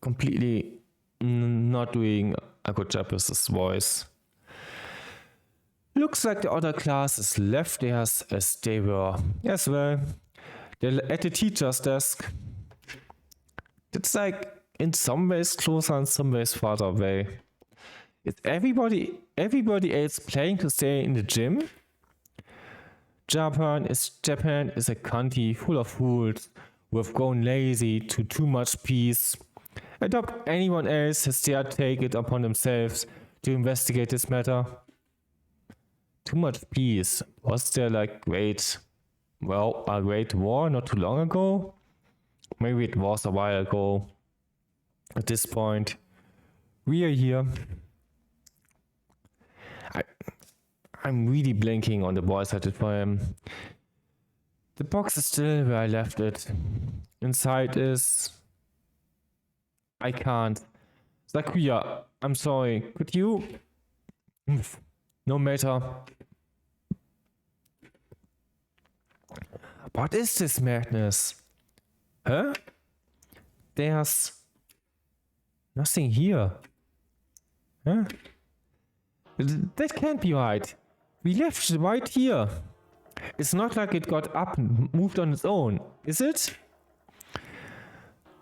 completely not doing a good job with this voice. Looks like the other classes left theirs as they were as well. They're at the teacher's desk. It's like in some ways closer and some ways farther away. Is everybody else planning to stay in the gym? Japan is a country full of fools who have grown lazy to too much peace. I doubt anyone else has dared take it upon themselves to investigate this matter. Too much peace. Was there a great war not too long ago? Maybe it was a while ago. At this point, we are here. I'm really blanking on the voice I did for him. The box is still where I left it. Inside is... I can't. Sakuya, I'm sorry. Could you... No matter. What is this madness? Huh? There's... nothing here. Huh? That can't be right. We left it right here. It's not like it got up and moved on its own, is it?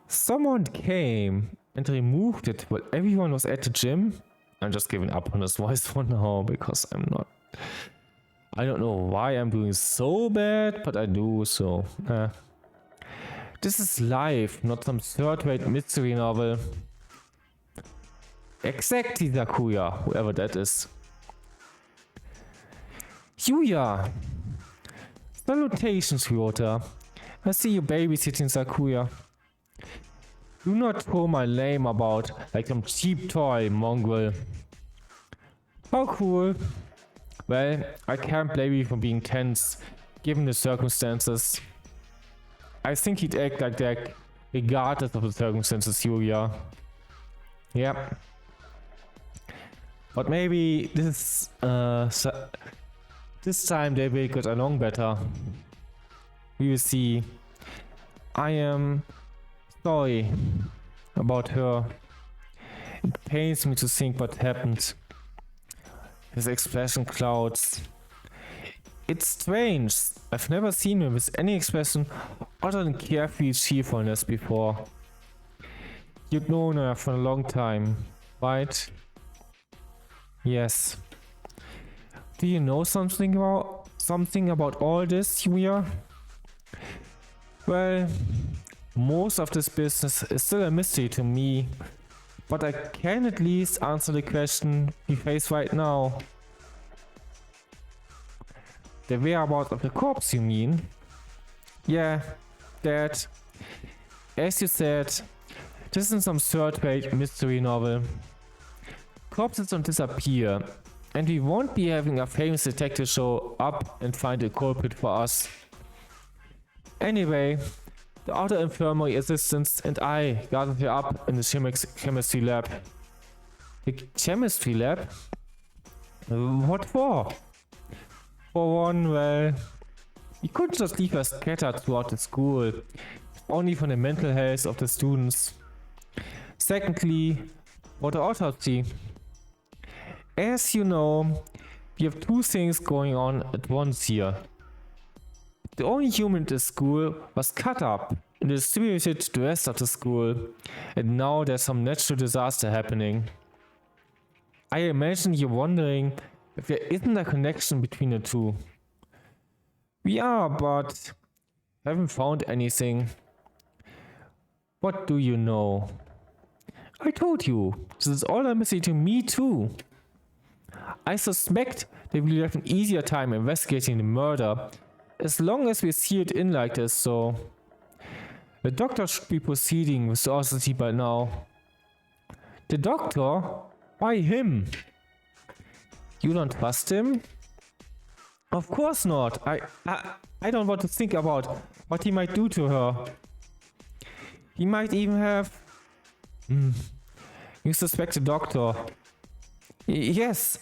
Someone came and removed it while everyone was at the gym. I'm just giving up on this voice for now because I'm not... I don't know why I'm doing so bad, but I do, so... This is life, not some third-rate mystery novel. Exactly, Sakuya, whoever that is. Yuya! Salutations, Ryota. I see you babysitting Sakuya. Do not throw my name about like some cheap toy, mongrel. How cool. Well, I can't blame you for being tense, given the circumstances. I think he'd act like that regardless of the circumstances, Yuya. Yep. But maybe this time they will get along better. We will see. I am sorry about her. It pains me to think what happened. His expression clouds. It's strange. I've never seen him with any expression other than carefree cheerfulness before. You've known her for a long time, right? Yes. Do you know something about all this, Yuya? Well, most of this business is still a mystery to me, but I can at least answer the question we face right now. The whereabouts of the corpse, you mean? Yeah, that. As you said, this isn't some third-rate mystery novel. Corpses don't disappear, and we won't be having a famous detective show up and find a culprit for us. Anyway, the other infirmary assistants and I gathered her up in the chemistry lab. The chemistry lab? What for? For one, well, we couldn't just leave her scattered throughout the school, only for the mental health of the students. Secondly, for the autopsy. As you know, we have two things going on at once here. The only human in the school was cut up and distributed to the rest of the school, and now there's some natural disaster happening. I imagine you're wondering if there isn't a connection between the two. We are, but haven't found anything. What do you know? I told you, this is all a mystery to me too. I suspect that we'll have an easier time investigating the murder as long as we see it in like this, so... The doctor should be proceeding with the autopsy by now. The doctor? Why him? You don't trust him? Of course not. I don't want to think about what he might do to her. He might even have... You suspect the doctor. Yes.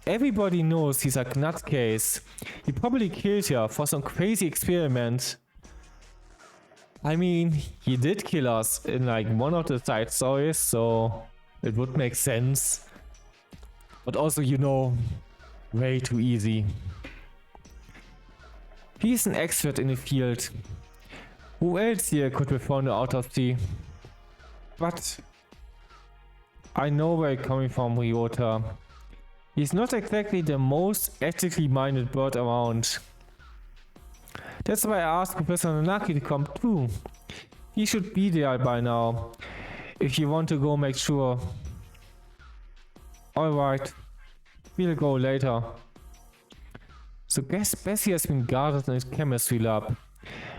Everybody knows he's a nutcase. He probably killed her for some crazy experiment. I mean, he did kill us in like one of the side stories, so it would make sense. But also, you know, way too easy. He's an expert in the field. Who else here could perform the autopsy? But I know where you're coming from, Ryota. He's not exactly the most ethically minded bird around. That's why I asked Professor Nanaki to come too. He should be there by now, if you want to go make sure. Alright, we'll go later. So Bessie has been guarded in his chemistry lab,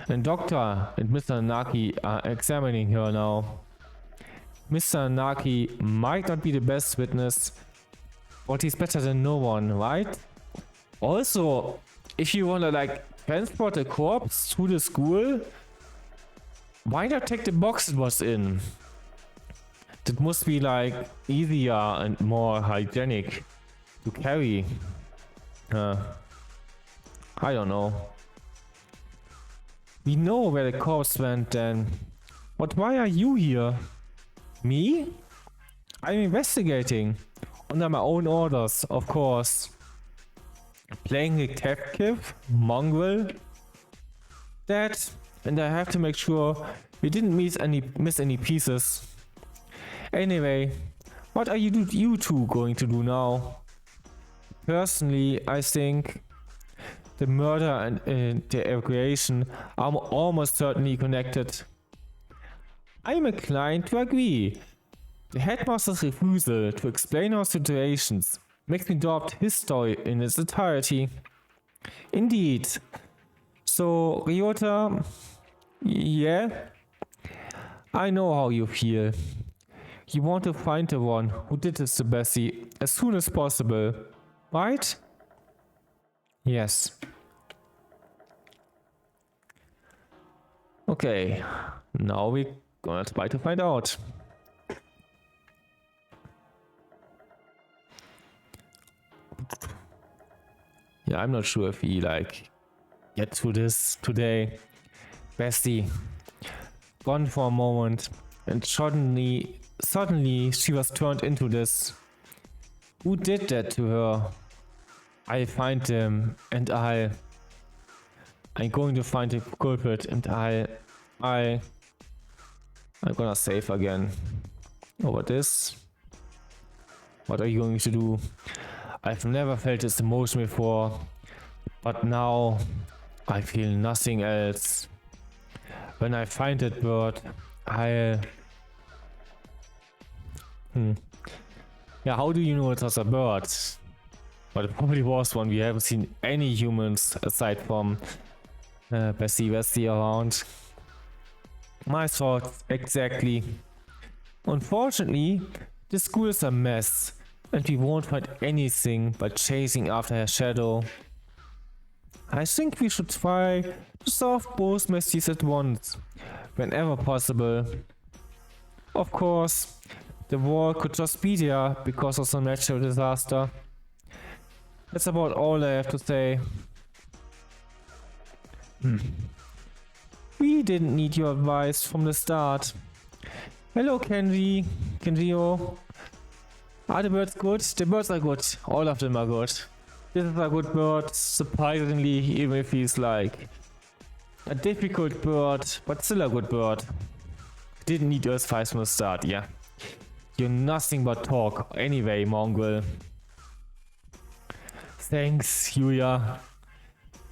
and Doctor and Mr. Nanaki are examining her now. Mr. Nanaki might not be the best witness, but he's better than no one, right? Also, if you wanna like transport a corpse to the school? Why not take the box it was in? That must be like easier and more hygienic to carry. I don't know. We know where the corpse went then. But why are you here? Me? I'm investigating. Under my own orders, of course. Playing detective? Mongrel? That, and I have to make sure we didn't miss any pieces. Anyway, what are you two going to do now? Personally, I think the murder and the evacuation are almost certainly connected. I'm inclined to agree. The headmaster's refusal to explain our situations makes me doubt his story in its entirety. Indeed. So, Ryota, yeah? I know how you feel. You want to find the one who did this to Bessie as soon as possible, right? Yes. Okay, now we're gonna try to find out. Yeah, I'm not sure if we get through this today. Bessie gone for a moment, and suddenly she was turned into this. Who did that to her? I'll find them, and I'm going to find the culprit, and I'm gonna save again. Over this. What are you going to do? I've never felt this emotion before, but now I feel nothing else. When I find that bird, Yeah, how do you know it was a bird? But it probably was one. We haven't seen any humans aside from Bessie around. My thoughts, exactly. Unfortunately, the school is a mess, and we won't find anything but chasing after her shadow. I think we should try to solve both messes at once, whenever possible. Of course, the wall could just be there because of some natural disaster. That's about all I have to say. We didn't need your advice from the start. Hello, Kenrio. Are the birds good? The birds are good. All of them are good. This is a good bird, surprisingly, even if he's like a difficult bird, but still a good bird. Didn't need your advice from the start, yeah. You're nothing but talk. Anyway, Mongrel. Thanks, Yuya.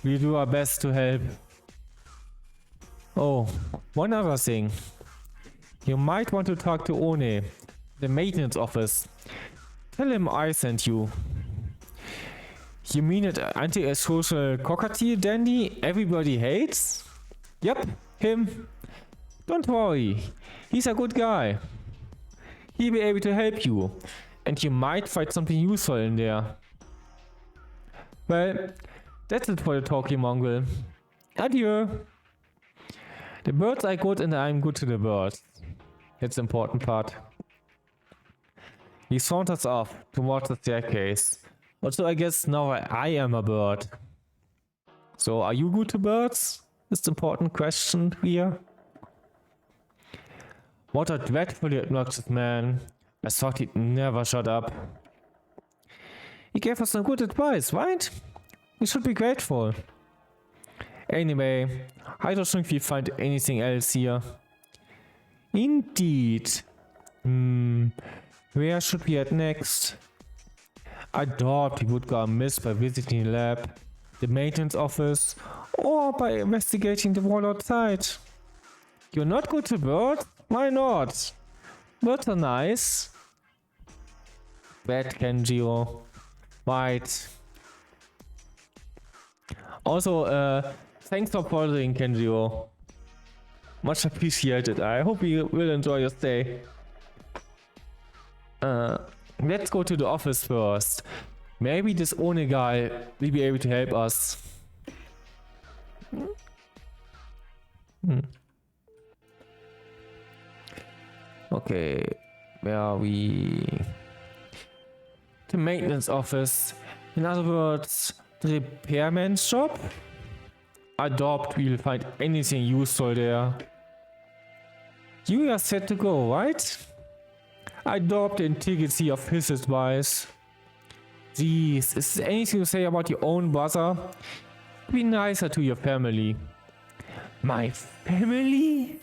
We'll do our best to help. Oh, one other thing. You might want to talk to One, the maintenance office. Tell him I sent you. You mean that anti-social cockatiel dandy everybody hates? Yep, him. Don't worry, he's a good guy. He'll be able to help you, and you might find something useful in there. Well, that's it for the talky mongrel. Adieu. The birds are good and I'm good to the birds. That's the important part. He saunters off towards the staircase. Also, I guess now I am a bird. So, are you good to birds? Is the important question here. What a dreadfully obnoxious man. I thought he'd never shut up. He gave us some good advice, right? We should be grateful. Anyway, I don't think we find anything else here. Indeed. Where should we head next? I thought we would go amiss by visiting the lab, the maintenance office, or by investigating the wall outside. You're not good to birds? Why not? Birds are nice. Bad Kenjiro. Right. Also, thanks for following, Kenjiro. Much appreciated. I hope you will enjoy your stay. Let's go to the office first. Maybe this One guy will be able to help us. Okay, where are we? The maintenance office. In other words, the repairman's shop. I doubt we'll find anything useful there. You are set to go, right? I doubt the integrity of his advice. Jeez, is there anything to say about your own brother? Be nicer to your family. My family?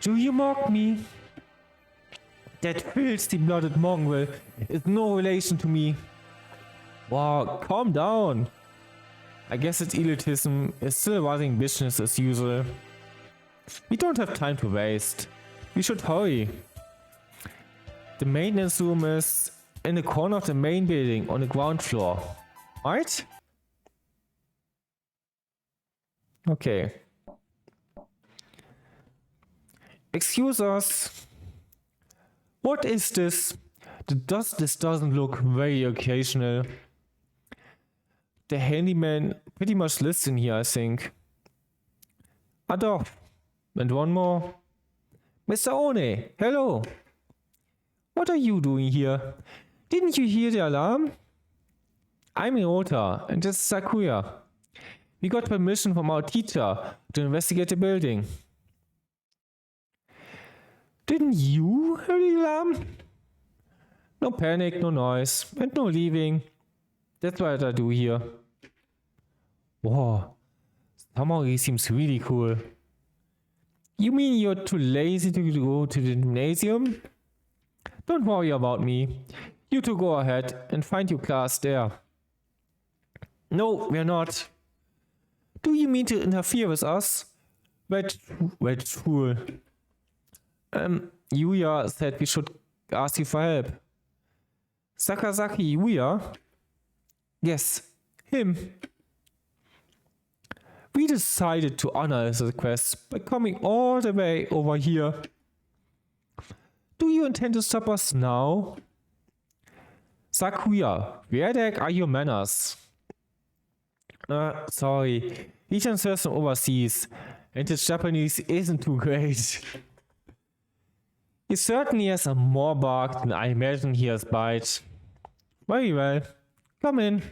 Do you mock me? That filthy-blooded mongrel is no relation to me. Wow, calm down. I guess its elitism is still running business as usual. We don't have time to waste. We should hurry. The maintenance room is in the corner of the main building on the ground floor, right? Okay. Excuse us. What is this? This doesn't look very occasional. The handyman pretty much lives in here, I think. Adolf. And one more. Mr. One, hello. What are you doing here? Didn't you hear the alarm? I'm Iota, and this is Sakuya. We got permission from our teacher to investigate the building. Didn't you hear the alarm? No panic, no noise, and no leaving. That's what I do here. Wow, somehow he seems really cool. You mean you're too lazy to go to the gymnasium? Don't worry about me. You two go ahead and find your class there. No, we're not. Do you mean to interfere with us? Wait, fool. Yuya said we should ask you for help. Sakazaki Yuya? Yes, him. We decided to honor his request by coming all the way over here. Do you intend to stop us now? Sakuya, where the heck are your manners? Sorry. He transfers from overseas, and his Japanese isn't too great. He certainly has a more bark than I imagine he has bite. Very well. Come in.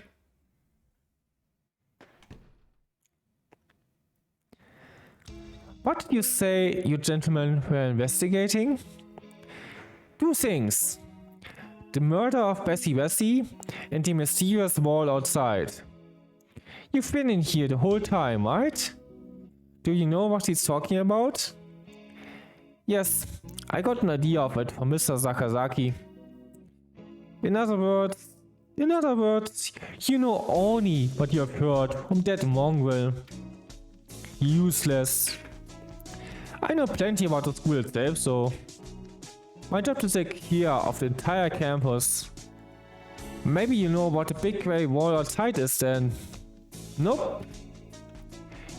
What did you say you gentlemen were investigating? Two things. The murder of Bessie and the mysterious wall outside. You've been in here the whole time, right? Do you know what he's talking about? Yes, I got an idea of it from Mr. Sakazaki. In other words, you know only what you have heard from that mongrel. Useless. I know plenty about the school itself, so my job to take care of the entire campus. Maybe you know what the big grey wall outside is then. Nope.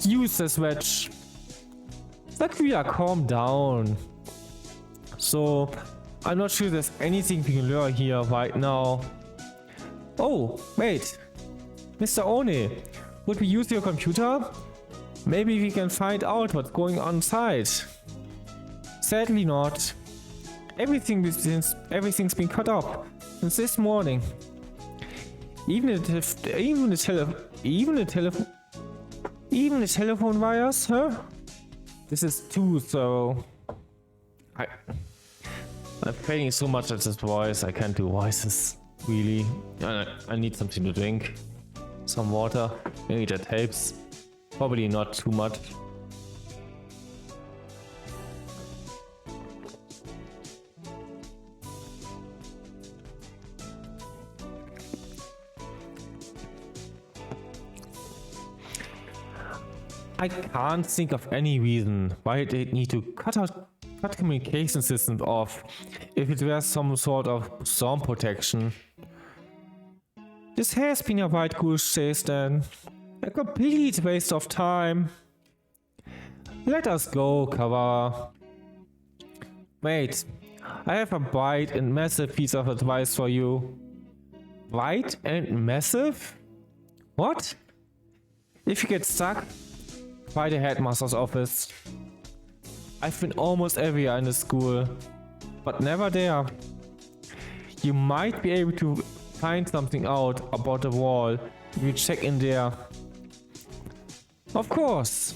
Useless wretch. Sakuya, calm down. So, I'm not sure there's anything we can learn here right now. Oh, wait. Mr. One, would we use your computer? Maybe we can find out what's going on inside. Sadly not. Everything's been cut up since this morning. Even the telephone wires, huh? This is too so. I'm playing so much at this voice. I can't do voices really. I need something to drink. Some water. Maybe that helps. Probably not too much. I can't think of any reason why they need to cut communication systems off if it were some sort of storm protection. This has been a white goose chase then. A complete waste of time. Let us go, Kawa. Wait, I have a bright and massive piece of advice for you. Bright and massive? What? If you get stuck, by the headmaster's office. I've been almost everywhere in the school, but never there. You might be able to find something out about the wall if you check in there. Of course,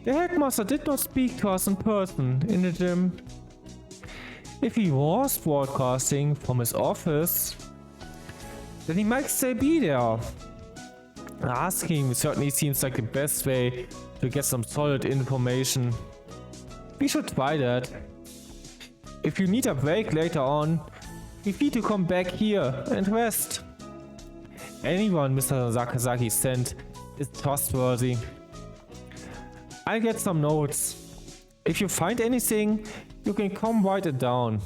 the headmaster did not speak to us in person in the gym. If he was broadcasting from his office, then he might still be there. Asking him certainly seems like the best way to get some solid information. We should try that. If you need a break later on, feel free to come back here and rest. Anyone Mr. Sakazaki sent is trustworthy. I'll get some notes. If you find anything, you can come write it down.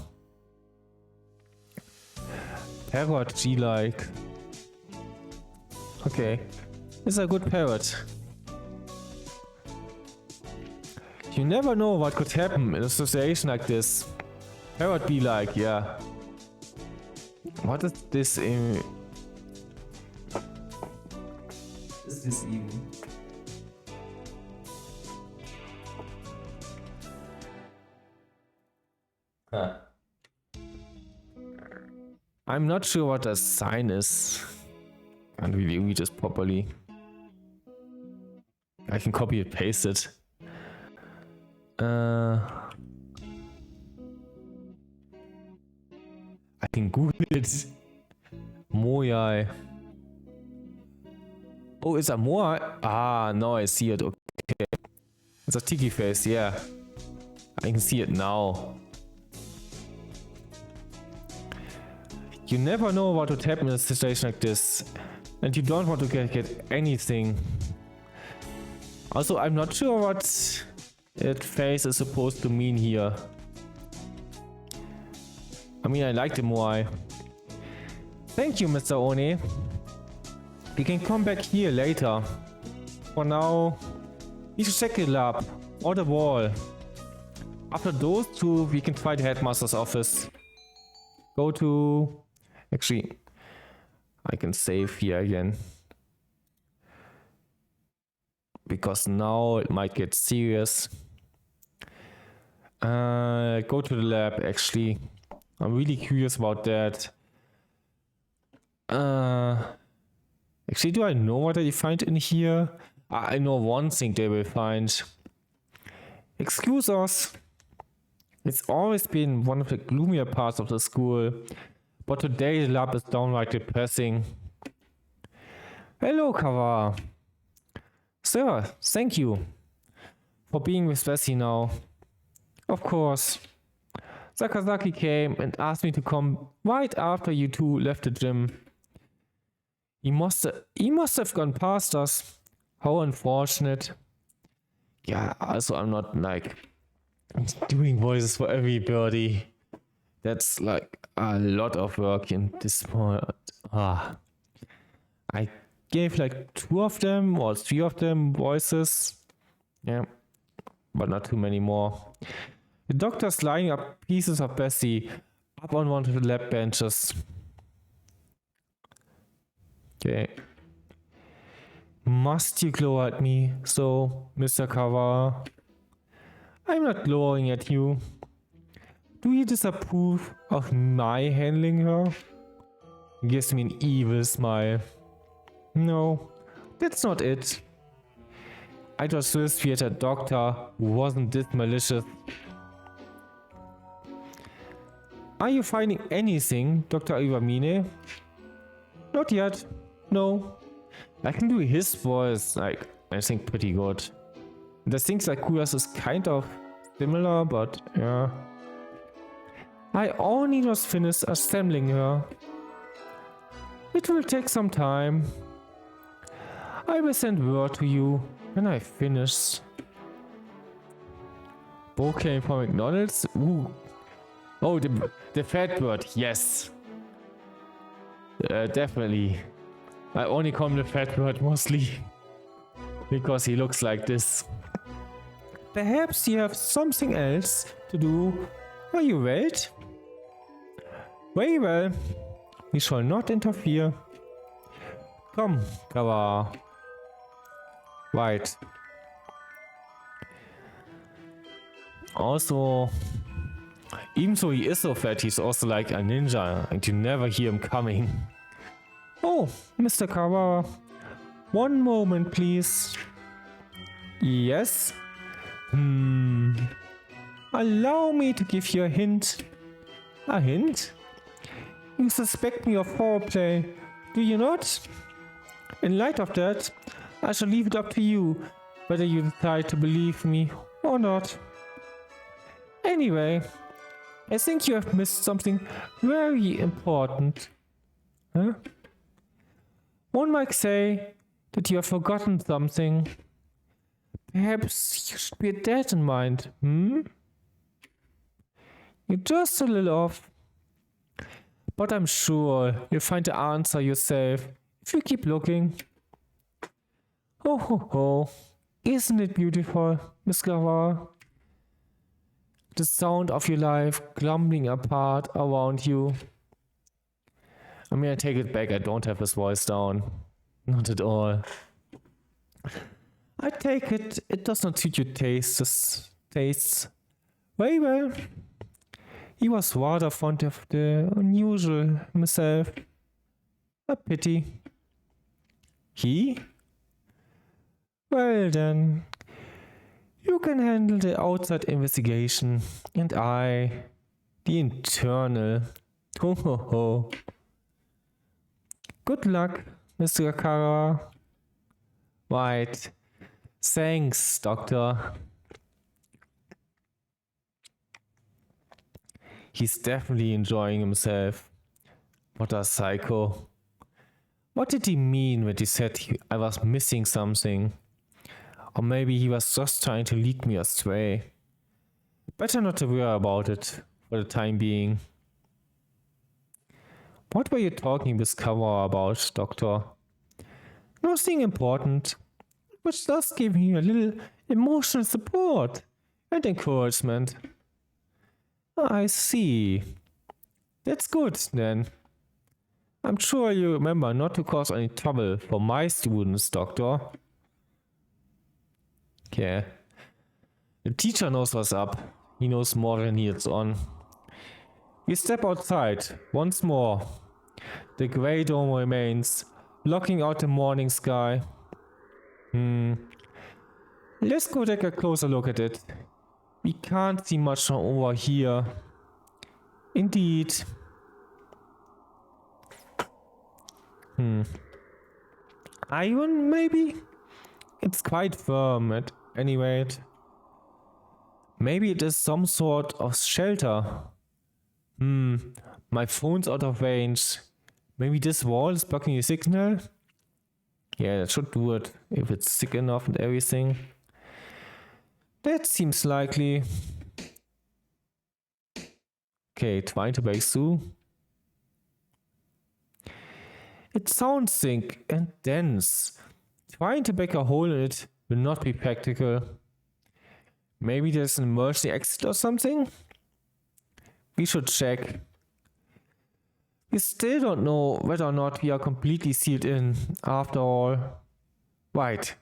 Parrot G-like. Okay, it's a good parrot. You never know what could happen in a situation like this. Parrot be like, yeah. What is this in? Is this even? Huh. I'm not sure what a sign is. Can't really read this properly. I can copy and paste it. I can Google it. Moai. Oh, it's a Moai. Ah, no, I see it. Okay. It's a tiki face, yeah. I can see it now. You never know what would happen in a situation like this. And you don't want to get anything. Also, I'm not sure what that face is supposed to mean here. I mean, I like the Moai. Thank you, Mr. One. We can come back here later. For now, we should check the lab or the wall. After those two, we can try the headmaster's office. Go to... Actually, I can save here again. Because now it might get serious. Go to the lab, actually. I'm really curious about that. Actually, do I know what they find in here? I know one thing they will find. Excuse us. It's always been one of the gloomier parts of the school. But today the lab is downright depressing. Hello, Kawa. Sir, thank you for being with Bessie now. Of course. Sakazaki came and asked me to come right after you two left the gym. He must have gone past us. How unfortunate. Yeah, also I'm not like doing voices for everybody. That's like a lot of work in this point. I gave like 2 of them or 3 of them voices. Yeah, but not too many more. The doctor's lining up pieces of Bessie up on one of the lab benches. Okay. Must you glow at me so, Mr. Kawa? I'm not glowing at you. Do you disapprove of my handling her? He gives me an evil smile. No, that's not it. I just wish we had a doctor who wasn't this malicious. Are you finding anything, Dr. Iwamine? Not yet. No. I can do his voice, like, I think pretty good. The things like Kuya's is kind of similar, but yeah. I only just finished assembling her. It will take some time. I will send word to you when I finish. Bo came from McDonald's? Ooh. Oh, the fat bird, yes. Definitely. I only call him the fat bird mostly. Because he looks like this. Perhaps you have something else to do while you wait? Very well. We shall not interfere. Come, Kawa. Right. Also, even though he is so fat, he's also like a ninja, and you never hear him coming. Oh, Mr. Kawara. One moment, please. Yes? Allow me to give you a hint. A hint? You suspect me of foreplay, do you not? In light of that, I shall leave it up to you whether you decide to believe me or not. Anyway, I think you have missed something very important. Huh? One might say that you have forgotten something. Perhaps you should bear that in mind, You're just a little off. But I'm sure you'll find the answer yourself if you keep looking. Oh ho ho. Isn't it beautiful, Miss Kawara? The sound of your life crumbling apart around you. I mean, I take it back, I don't have his voice down. Not at all. I take it, it does not suit your tastes. Very well. He was rather fond of the unusual himself. A pity. He? Well then, you can handle the outside investigation, and I, the internal. Ho ho ho. Good luck, Mr. Kara. Right. Thanks, Doctor. He's definitely enjoying himself. What a psycho. What did he mean when he said I was missing something? Or maybe he was just trying to lead me astray. Better not to worry about it for the time being. What were you talking with Kawara about, Doctor? Nothing important, which does give me a little emotional support and encouragement. I see. That's good then. I'm sure you remember not to cause any trouble for my students, Doctor. Okay. The teacher knows what's up. He knows more than he lets on. We step outside once more. The grey dome remains, blocking out the morning sky. Let's go take a closer look at it. We can't see much from over here. Indeed. Iron, maybe? It's quite firm at any rate. Maybe it is some sort of shelter. My phone's out of range. Maybe this wall is blocking the signal? Yeah, that should do it, if it's thick enough and everything. That seems likely. Okay, trying to break through. It sounds thick and dense. Trying to break a hole in it will not be practical. Maybe there's an emergency exit or something? We should check. We still don't know whether or not we are completely sealed in, after all. Right,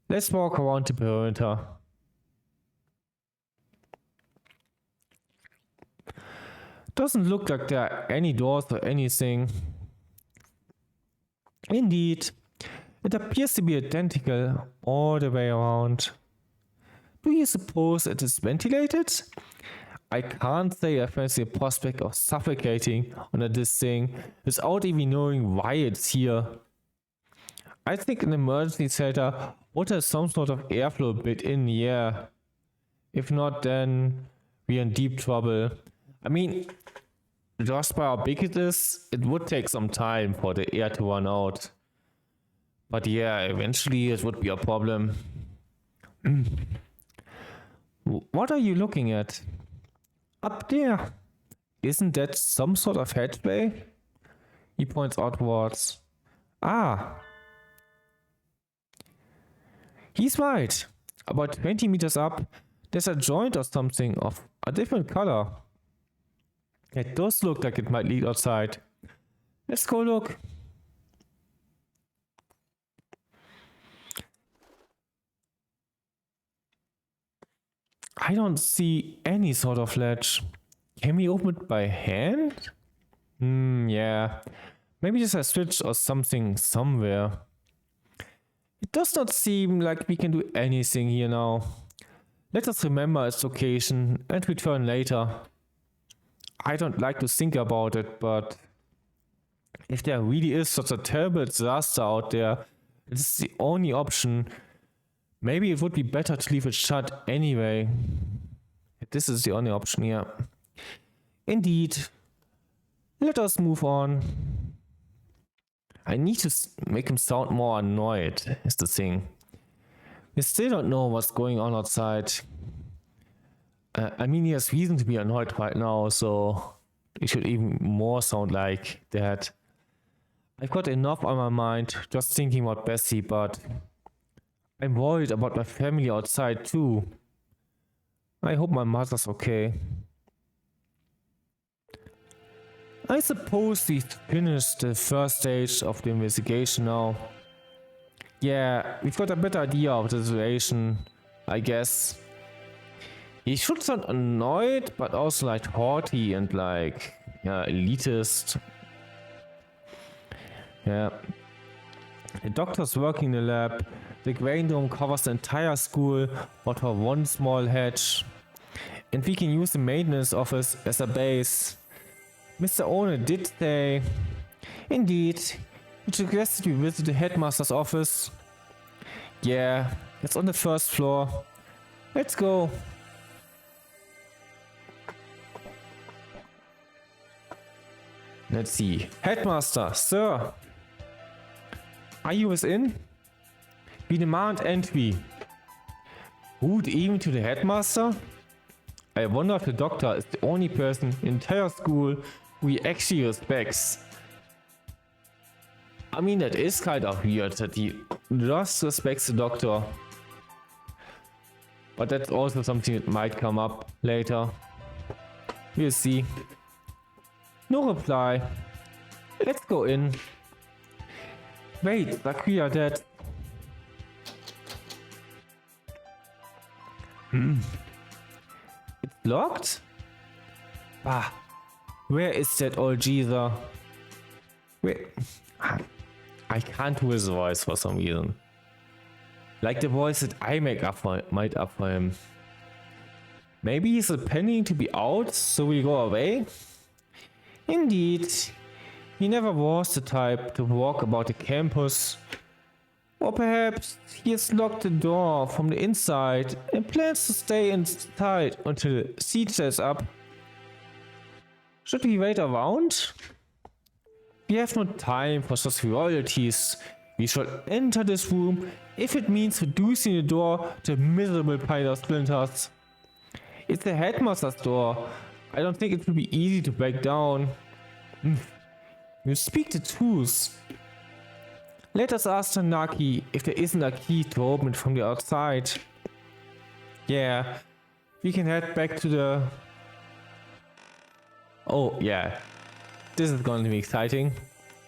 let's walk around the perimeter. Doesn't look like there are any doors or anything. Indeed, it appears to be identical all the way around. Do you suppose it is ventilated? I can't say I fancy the prospect of suffocating under this thing without even knowing why it's here. I think an emergency shelter would have some sort of airflow built in the air. If not, then we're in deep trouble. I mean, just by how big it is, it would take some time for the air to run out. But yeah, eventually it would be a problem. What are you looking at? Up there. Isn't that some sort of hatchway? He points outwards. Ah. He's right. About 20 meters up, there's a joint or something of a different color. It does look like it might lead outside. Let's go look. I don't see any sort of ledge. Can we open it by hand? Yeah. Maybe there's a switch or something somewhere. It does not seem like we can do anything here now. Let us remember its location and return later. I don't like to think about it, but if there really is such a terrible disaster out there, it is the only option. Maybe it would be better to leave it shut anyway. This is the only option here. Indeed. Let us move on. I need to make him sound more annoyed, is the thing. We still don't know what's going on outside. I mean, he has reason to be annoyed right now, so it should even more sound like that. I've got enough on my mind just thinking about Bessie, but I'm worried about my family outside too. I hope my mother's okay. I suppose we've finished the first stage of the investigation now. Yeah, we've got a better idea of the situation, I guess. He should sound annoyed, but also like haughty and like, yeah, elitist. Yeah. The doctor's working in the lab. The grain dome covers the entire school, but for one small hatch. And we can use the maintenance office as a base. Mr. Owner did say, indeed, he suggested we visit the headmaster's office. Yeah, it's on the first floor. Let's go. Let's see. Headmaster, sir. Are you within? We demand entry. Rude even to the headmaster? I wonder if the doctor is the only person in the entire school who he actually respects. I mean, that is kind of weird that he just respects the doctor. But that's also something that might come up later. We'll see. No reply. Let's go in. Wait, Zakri are dead. It's locked? Ah, where is that old geezer? Wait, I can't do his voice for some reason. Like the voice that I might up for him. Maybe he's pretending to be out, so we go away? Indeed, he never was the type to walk about the campus. Or perhaps he has locked the door from the inside and plans to stay inside until the siege sets up. Should we wait around? We have no time for such royalties. We shall enter this room if it means reducing the door to a miserable pile of splinters. It's the headmaster's door. I don't think it will be easy to break down. You speak the truth. Let us ask Tanaki if there isn't a key to open it from the outside. Yeah, we can head back to the... Oh, yeah. This is going to be exciting.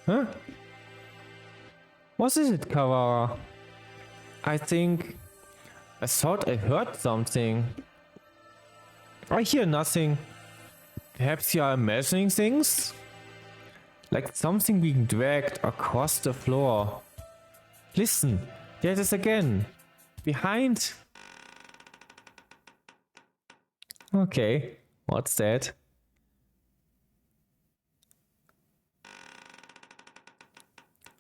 Huh? What is it, Kawara? I thought I heard something. I hear nothing. Perhaps you are imagining things? Like something being dragged across the floor. Listen, there it is again. Behind. Okay, what's that?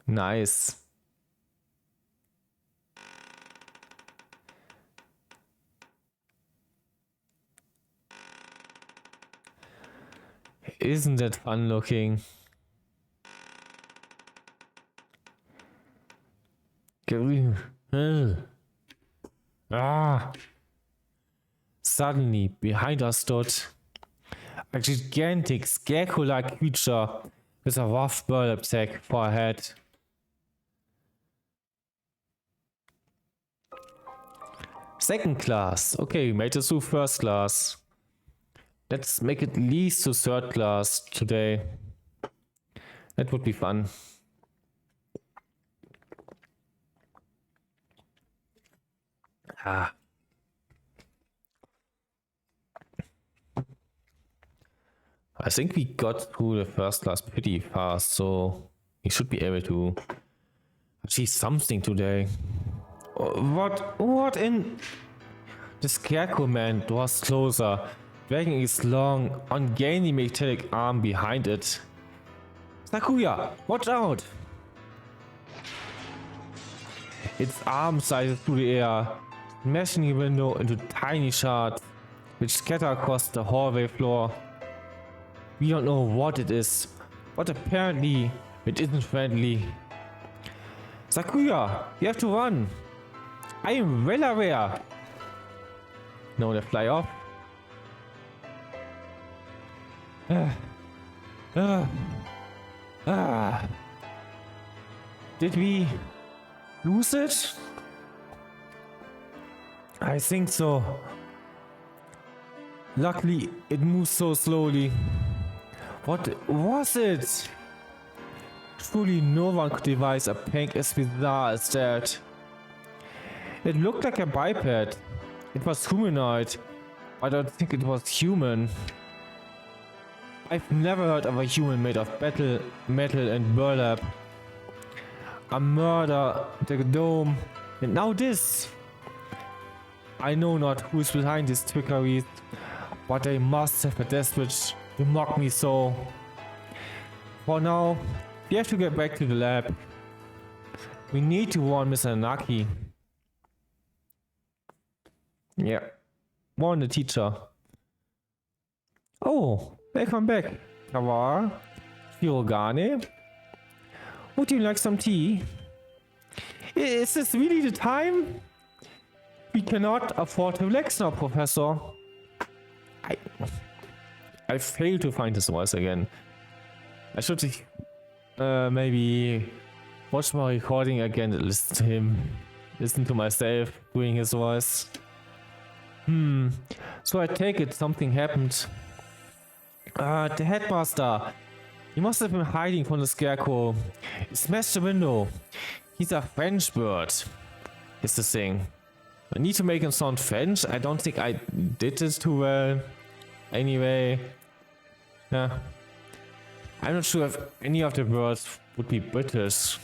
Nice. Isn't that fun looking? Ah! Suddenly, behind us stood a gigantic scarecrow-like creature with a rough burlap sack for a head. Second class. Okay, we made it through first class. Let's make it at least to third class today. That would be fun. Ah. I think we got through the first class pretty fast, so we should be able to achieve something today. What in... The Scarecrow man draws closer, dragging his long, ungainly metallic arm behind it. Sakuya, watch out! Its arm slices through the air, smashing the window into tiny shards, which scatter across the hallway floor. We don't know what it is, but apparently it isn't friendly. Sakuya, you have to run! I am well aware! No, they fly off. Did we lose it? I think so. Luckily, it moves so slowly. What was it? Surely no one could devise a prank as bizarre as that. It looked like a biped. It was humanoid. I don't think it was human. I've never heard of a human made of metal and burlap. A murder, the dome, and now this. I know not who's behind these trickeries, but they must have a desperate to mock me so. For now, we have to get back to the lab. We need to warn Mr. Naki. Yeah, warn the teacher. Oh, welcome back, Kawa. Hirogane. Would you like some tea? Is this really the time? We cannot afford to relax now, Professor. I failed to find his voice again. I should maybe watch my recording again and listen to him. Listen to myself doing his voice. So I take it something happened. The headmaster. He must have been hiding from the Scarecrow. He smashed the window. He's a French bird. Is the thing. I need to make him sound French. I don't think I did this too well. Anyway. Yeah. I'm not sure if any of the birds would be British.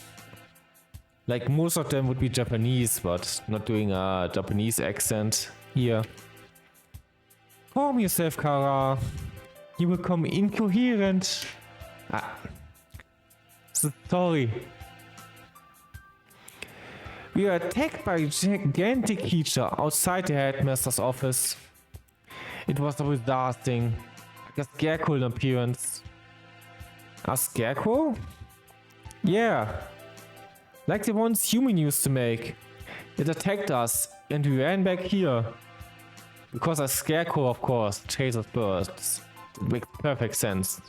Like most of them would be Japanese, but not doing a Japanese accent here. Calm yourself, Kara. You will become incoherent. Sorry. We were attacked by a gigantic creature outside the headmaster's office. It was a bizarre thing, like a scarecrow in appearance. A scarecrow? Yeah, like the ones humans used to make. It attacked us and we ran back here. Because a scarecrow, of course, chases birds. It makes perfect sense.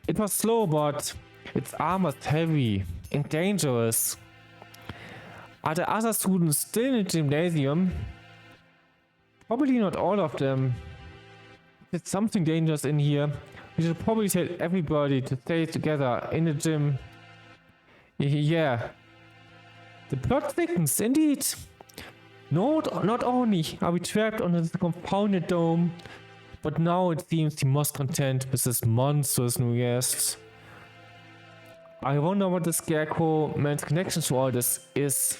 It was slow, but its arm was heavy and dangerous. Are the other students still in the gymnasium? Probably not all of them. There's something dangerous in here. We should probably tell everybody to stay together in the gym. Yeah. The plot thickens, indeed. Not only are we trapped under the confounded dome, but now it seems he must contend with this monstrous new guest. I wonder what the Scarecrow man's connection to all this is.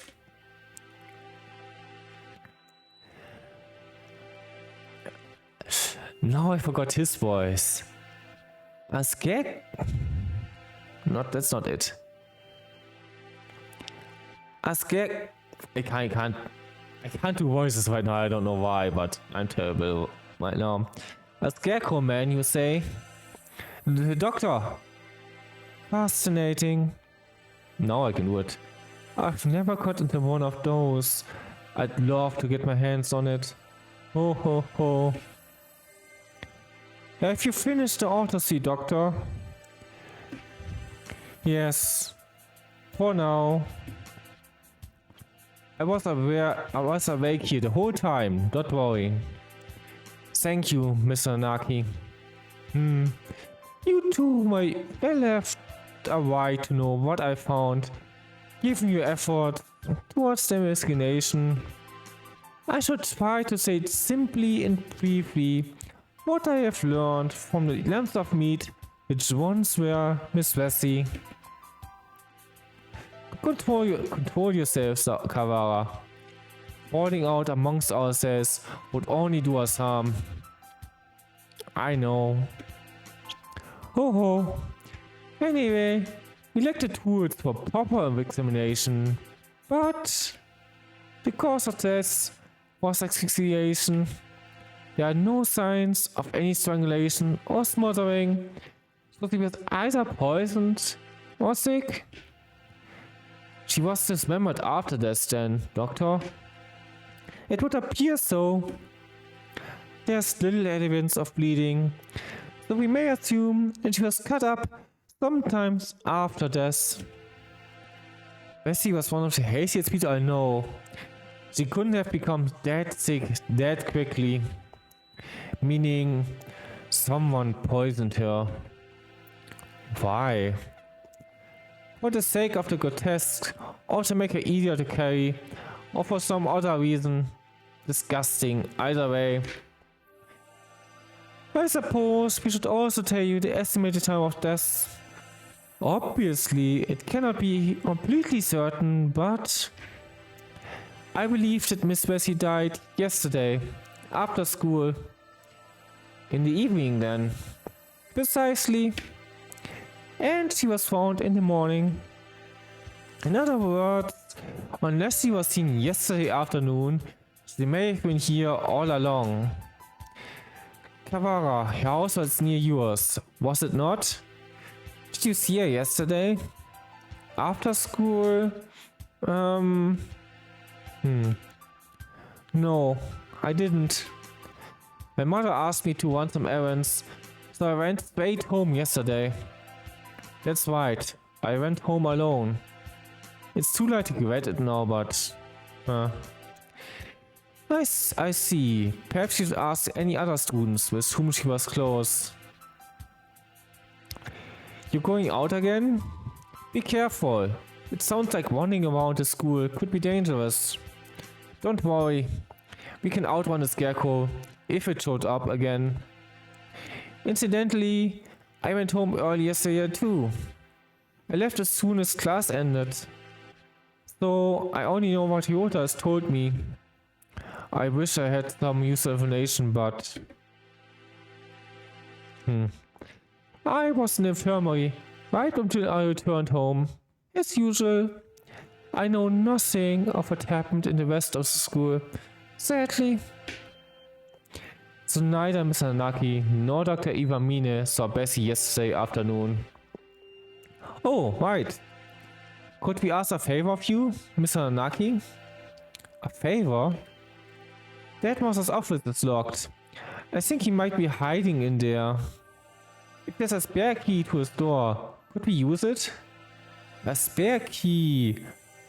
Now I forgot his voice. A that's not it. I can't do voices right now, I don't know why, but I'm terrible right now. A Scarecrow man, you say? The doctor. Fascinating. Now I can do it. I've never got into one of those. I'd love to get my hands on it. Ho ho ho. Have you finished the autopsy, Doctor? Yes. For now. I was awake here the whole time, don't worry. Thank you, Mr. Naki. You two might well have a right to know what I found, given your effort towards the investigation. I should try to say it simply and briefly. what I have learned from the length of meat which once were Miss Vesey. Control yourself, Kavara. Falling out amongst ourselves would only do us harm. I know. Ho ho. Anyway, we lack the tools for proper examination, but the cause of death was asphyxiation. There are no signs of any strangulation or smothering, so she was either poisoned or sick. She was dismembered after death then, Doctor. It would appear so. There's little evidence of bleeding, so we may assume that she was cut up sometimes after death. Bessie was one of the haziest people I know. She couldn't have become that sick that quickly. Meaning, someone poisoned her. Why? For the sake of the grotesque, or to make her easier to carry, or for some other reason. Disgusting, either way. I suppose we should also tell you the estimated time of death. Obviously, it cannot be completely certain, but I believe that Miss Bessie died yesterday, after school. In the evening then. Precisely. And she was found in the morning. In other words, unless she was seen yesterday afternoon, she may have been here all along. Kavara, her house was near yours, was it not? Did you see her yesterday? After school? No, I didn't. My mother asked me to run some errands, so I went straight home yesterday. That's right, I went home alone. It's too late to regret it now, but... I see. Perhaps you should ask any other students with whom she was close. You're going out again? Be careful. It sounds like wandering around the school could be dangerous. Don't worry. We can outrun the scarecrow if it showed up again. Incidentally, I went home early yesterday too. I left as soon as class ended. So I only know what Ryota has told me. I wish I had some useful information, but... I was in the infirmary right until I returned home. As usual, I know nothing of what happened in the rest of the school, sadly. So neither Miss Nanaki nor Dr. Iwamine saw Bessie yesterday afternoon. Oh, right. Could we ask a favor of you, Miss Nanaki? A favor? The headmaster's office is locked. I think he might be hiding in there. If there's a spare key to his door, could we use it? A spare key?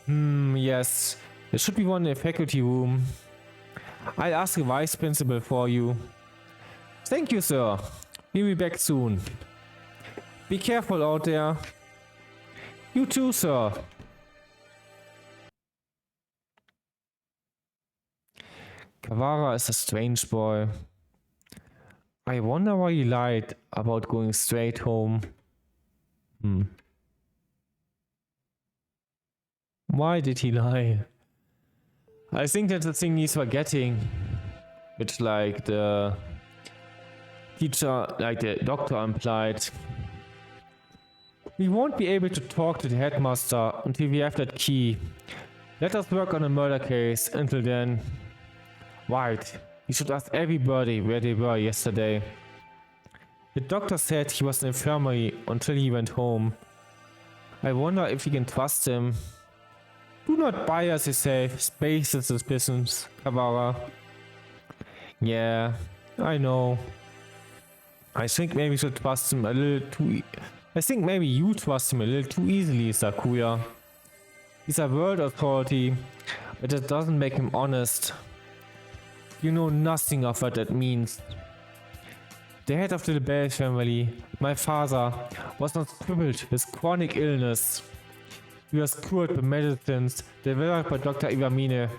Yes. There should be one in the faculty room. I'll ask the vice principal for you. Thank you, sir. We'll be back soon. Be careful out there. You too, sir. Kavara is a strange boy. I wonder why he lied about going straight home. Why did he lie? I think that's the thing he's forgetting. Which, like, the teacher, like the doctor implied. We won't be able to talk to the headmaster until we have that key. Let us work on a murder case until then. Right, we should ask everybody where they were yesterday. The doctor said he was in the infirmary until he went home. I wonder if we can trust him. Do not bias yourself, space the suspicions, Kavara. Yeah, I know. I think maybe we should trust him a little too... I think maybe you trust him a little too easily, Sakuya. He's a world authority, but that doesn't make him honest. You know nothing of what that means. The head of the Bell family, my father, was not crippled with chronic illness. He was cured by medicines developed by Dr. Iwamine.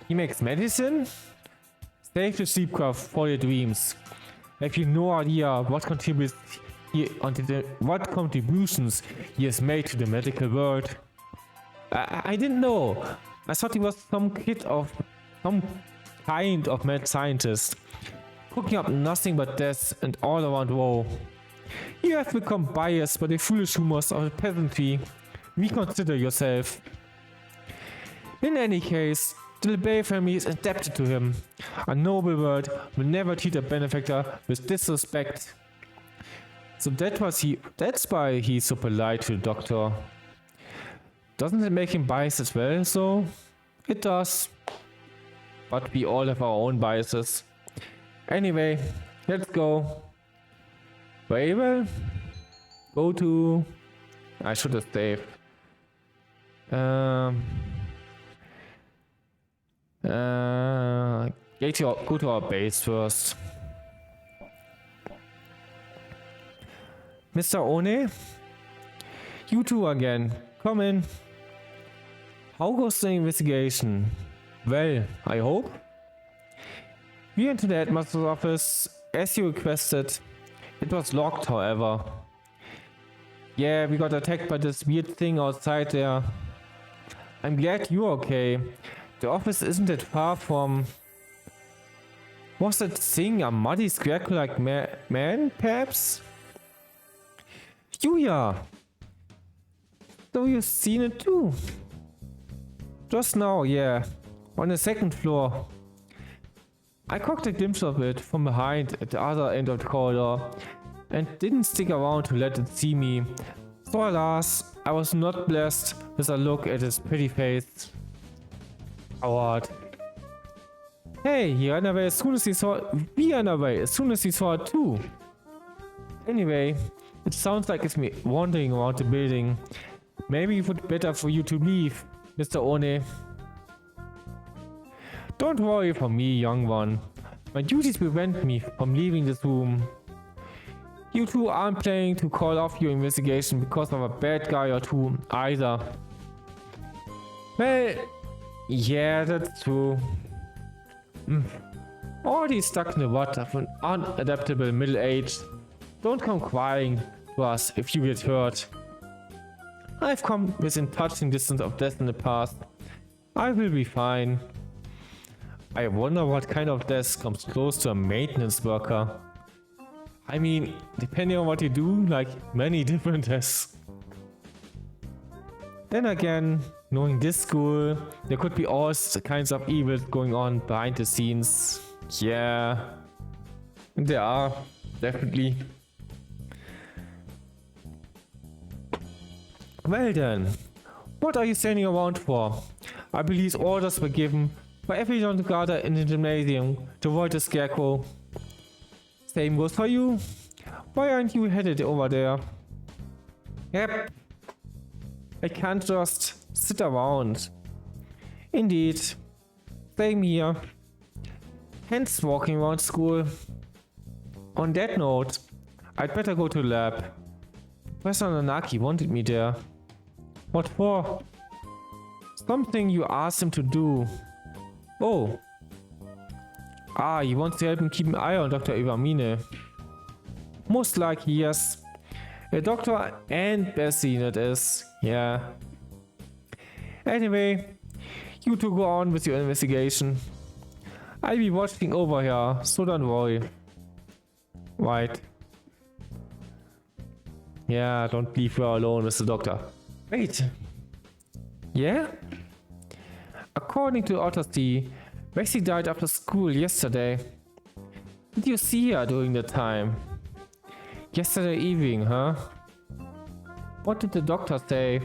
He makes medicine? Save the sleepcraft for your dreams. Have you no idea what what contributions he has made to the medical world? I didn't know. I thought he was some kind of mad scientist, cooking up nothing but death and all around woe. You have become biased by the foolish rumors of the peasantry. Reconsider yourself. In any case, the LeBay family is adapted to him. A noble world will never treat a benefactor with disrespect. So that's why he's so polite to the doctor. Doesn't it make him biased as well? So it does. But we all have our own biases. Anyway, let's go. Very well. Go to... I should have saved. Go to our base first. Mr. One? You two again. Come in. How goes the investigation? Well, I hope. We went to the headmaster's office as you requested. It was locked, however. Yeah, we got attacked by this weird thing outside there. I'm glad you're okay. The office isn't that far from... Was that thing a muddy scarecrow-like man, perhaps? Julia! So you've seen it too? Just now, yeah. On the second floor. I caught a glimpse of it from behind at the other end of the corridor and didn't stick around to let it see me. So alas, I was not blessed with a look at his pretty face. Coward. Hey, he ran away as soon as he saw it. We ran away as soon as he saw it too. Anyway, it sounds like it's me wandering around the building. Maybe it would be better for you to leave, Mr. One. Don't worry for me, young one. My duties prevent me from leaving this room. You two aren't planning to call off your investigation because of a bad guy or two either. Well, yeah, that's true. Already stuck in the rut of an unadaptable middle age. Don't come crying to us if you get hurt. I've come within touching distance of death in the past. I will be fine. I wonder what kind of death comes close to a maintenance worker. I mean, depending on what you do, like many different deaths. Then again, knowing this school, there could be all kinds of evils going on behind the scenes. Yeah, there are, definitely. Well then, what are you standing around for? I believe orders were given for everyone to gather in the gymnasium to avoid the scarecrow. Same goes for you. Why aren't you headed over there? Yep. I can't just sit around. Indeed. Same here. Hence walking around school. On that note, I'd better go to the lab. Professor Nanaki wanted me there. What for? Something you asked him to do. Oh. Ah, he wants to help him keep an eye on Dr. Iwamine. Most likely, yes. A doctor and Bessie, that is. Yeah. Anyway, you two go on with your investigation. I'll be watching over here, so don't worry. Right. Yeah, don't leave her alone with the doctor. Wait. Yeah? According to autopsy, Bessie died after school yesterday. Did you see her during the time? Yesterday evening, huh? What did the doctor say?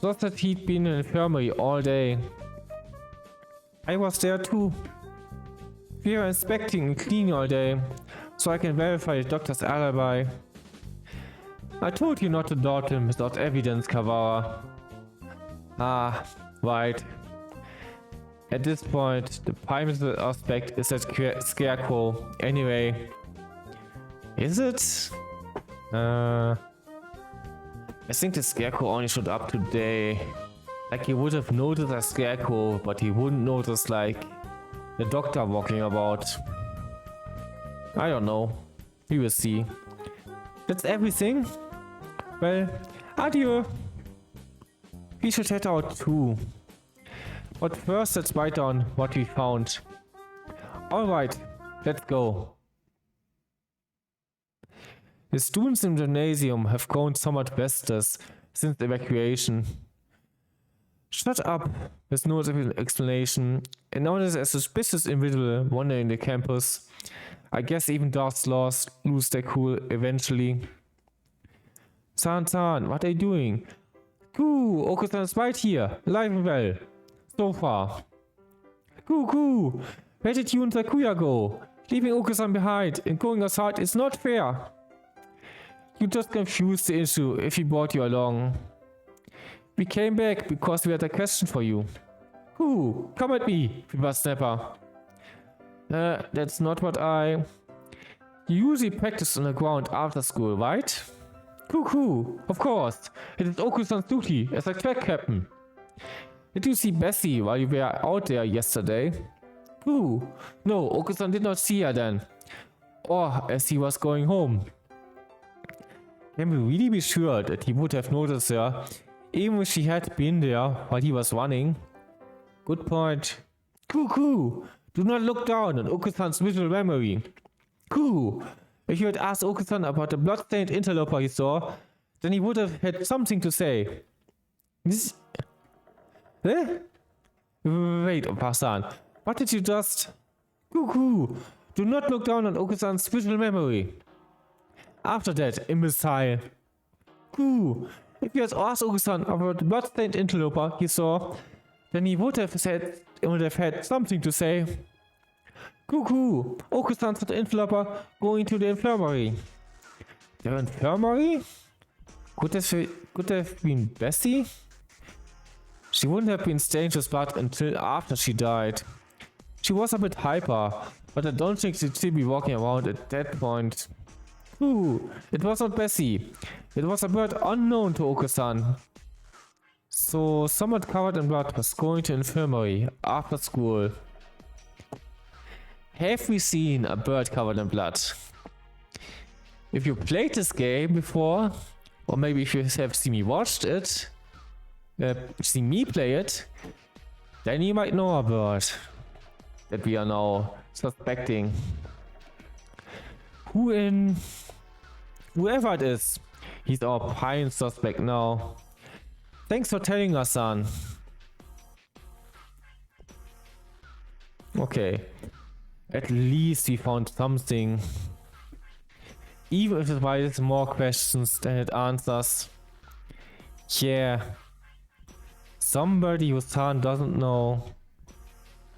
Just that he'd been in the infirmary all day. I was there too. We were inspecting and cleaning all day, so I can verify the doctor's alibi. I told you not to doubt him without evidence, Kawara. Ah, right. At this point, the primary aspect is that scarecrow. Anyway. Is it? I think the scarecrow only showed up today. Like he would have noticed a scarecrow, but he wouldn't notice like the doctor walking about? I don't know. We will see. That's everything? Well, adieu. We should head out too. But first let's write down what we found. Alright, let's go. The students in the gymnasium have gone somewhat restless since the evacuation. Shut up, with no explanation, and notice a suspicious individual wandering the campus. I guess even Darth Laws lose their cool eventually. San, what are you doing? Goo, Okusan is right here, alive and well. So far. Goo, where did you and Sakuya go? Leaving Okusan behind and going aside is not fair. You just confused the issue if he brought you along. We came back because we had a question for you. Goo, come at me, Snapper. That's not what I... You usually practice on the ground after school, right? Goo, of course. It is Okusan's duty as a track captain. Did you see Bessie while you were out there yesterday? Goo, no, Okusan did not see her then. Or as he was going home. Can we really be sure that he would have noticed her, even if she had been there while he was running? Good point. Goo, do not look down on Okusan's visual memory. Goo, if you had asked Okusan about the blood-stained interloper he saw, then he would have had something to say. This... Eh? Wait, Opasan, what did you just... Goo, do not look down on Okusan's visual memory. After that, imbecile. Goo, if you had asked Okusan about the blood-stained interloper he saw, then he would have had something to say. Goo, Okusan's the interloper going to the infirmary. The infirmary? Could have been Bessie? She wouldn't have been stained with blood until after she died. She was a bit hyper, but I don't think she'd still be walking around at that point. Ooh, it was not Bessie. It was a bird unknown to Okusan. So someone covered in blood was going to infirmary after school. Have we seen a bird covered in blood? If you played this game before, or maybe if you have seen me watched it, seen me play it, then you might know a bird that we are now suspecting. Whoever it is, he's our prime suspect now. Thanks for telling us, son. Okay. At least we found something. Even if it raises more questions than it answers. Yeah. Somebody who San doesn't know.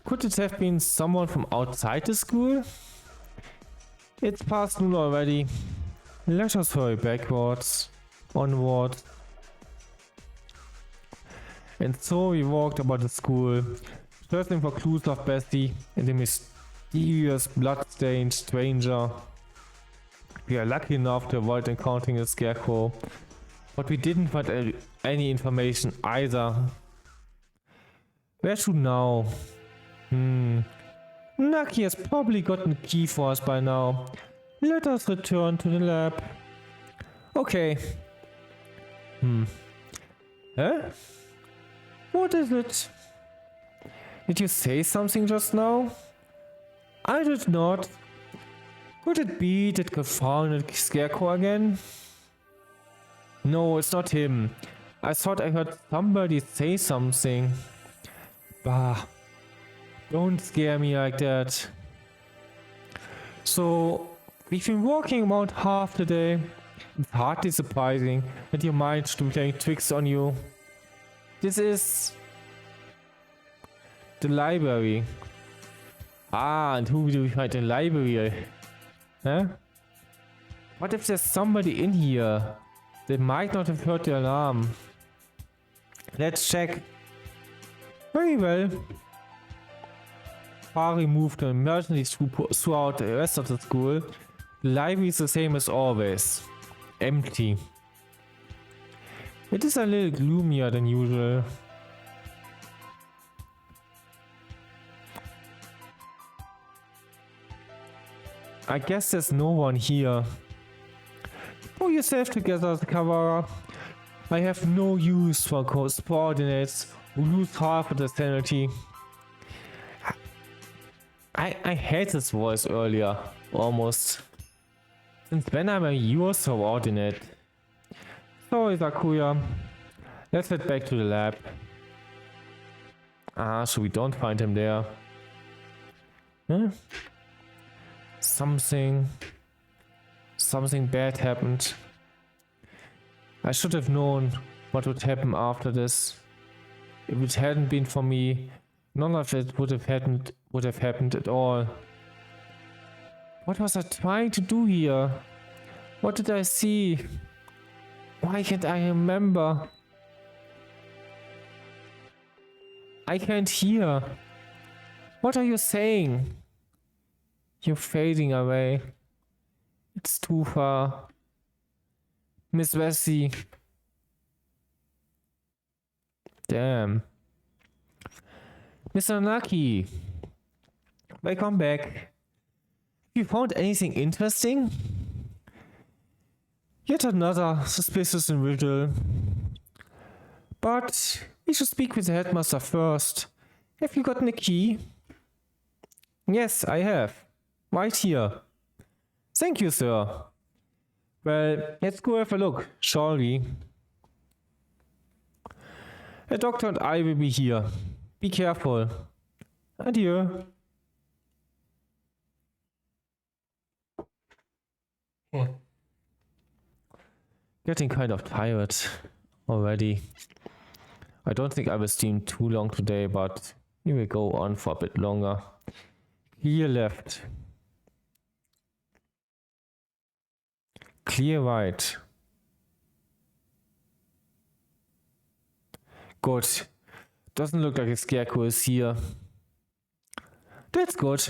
Could it have been someone from outside the school? It's past noon already. Let us hurry backwards. Onward. And so we walked about the school, searching for clues of Bessie and the mysterious blood-stained stranger. We are lucky enough to avoid encountering a scarecrow, but we didn't find any information either. Where to now? Naki has probably gotten a key for us by now. Let us return to the lab. Okay. Huh? What is it? Did you say something just now? I did not. Could it be that confounded scarecrow again? No, it's not him. I thought I heard somebody say something. Bah. Don't scare me like that. So, we've been walking around half the day. It's hardly surprising that your mind should be playing tricks on you. This is the library. Ah, and who do we find in the library? Huh? What if there's somebody in here? They might not have heard the alarm. Let's check. Very well. Far removed and emergency throughout the rest of the school. The library is the same as always. Empty. It is a little gloomier than usual. I guess there's no one here. Pull yourself together, Kawara. I have no use for subordinates who lose half of their sanity. I had this voice earlier, almost. Since when am I your subordinate? Sorry, Sakuya. Let's head back to the lab. So we don't find him there. Huh? Something bad happened. I should have known what would happen after this. If it hadn't been for me, none of it would have happened at all. What was I trying to do here? What did I see? Why can't I remember? I can't hear. What are you saying? You're fading away. It's too far. Miss Vesey. Damn. Mr. Naki. Welcome back. You found anything interesting? Yet another suspicious individual. But we should speak with the headmaster first. Have you gotten a key? Yes, I have. Right here. Thank you, sir. Well, let's go have a look, shall we? The doctor and I will be here. Be careful. Adieu. Getting kind of tired already. I don't think I will stream too long today, but we will go on for a bit longer. Clear left. Clear right. Good. Doesn't look like a scarecrow is here. That's good.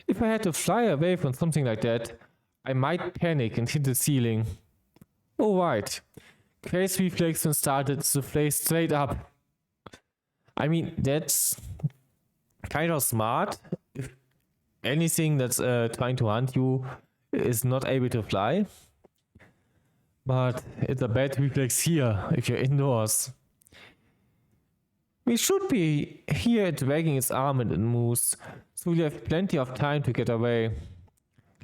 If I had to fly away from something like that, I might panic and hit the ceiling. Oh right. Craze reflex and started to fly straight up. I mean, that's kind of smart. If anything that's trying to hunt you is not able to fly. But it's a bad reflex here if you're indoors. We should be here dragging its arm and it moves, so we have plenty of time to get away.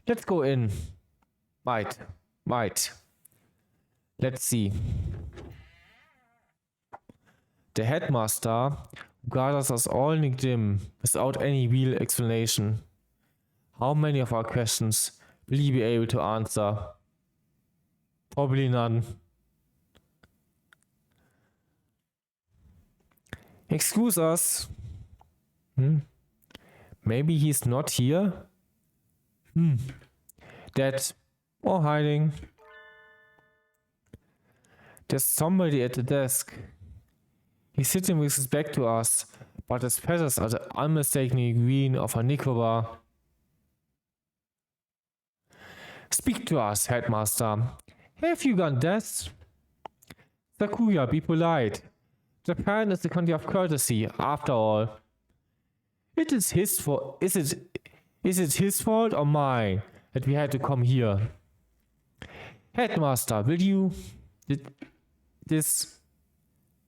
Let's go in. Right. Let's see. The headmaster gathers us all in the gym without any real explanation. How many of our questions will he be able to answer? Probably none. Excuse us. Maybe he's not here? Dead or hiding. There's somebody at the desk. He's sitting with his back to us, but his feathers are the unmistakably green of a Nicobar. Speak to us, headmaster. Have you gone deaf? Sakuya, be polite. Japan is the country of courtesy, after all. It is his fault. Is it his fault or mine that we had to come here? Headmaster, will you... This...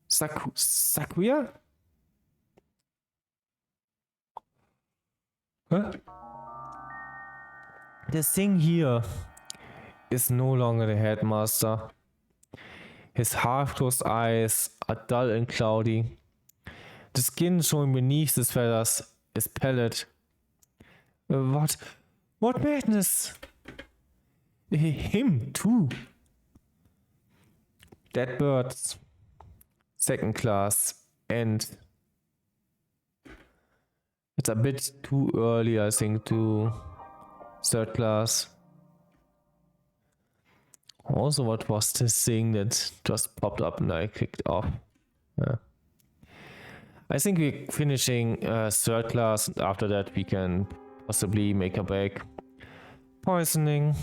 Sakuya? Huh? This thing here is no longer the headmaster. His half-closed eyes are dull and cloudy. The skin showing beneath his feathers is pallid. What madness! Him too. Dead birds. Second class. And it's a bit too early, I think, to third class. Also, what was this thing that just popped up and I clicked off? Yeah. I think we're finishing third class, and after that we can possibly make a break. Poisoning.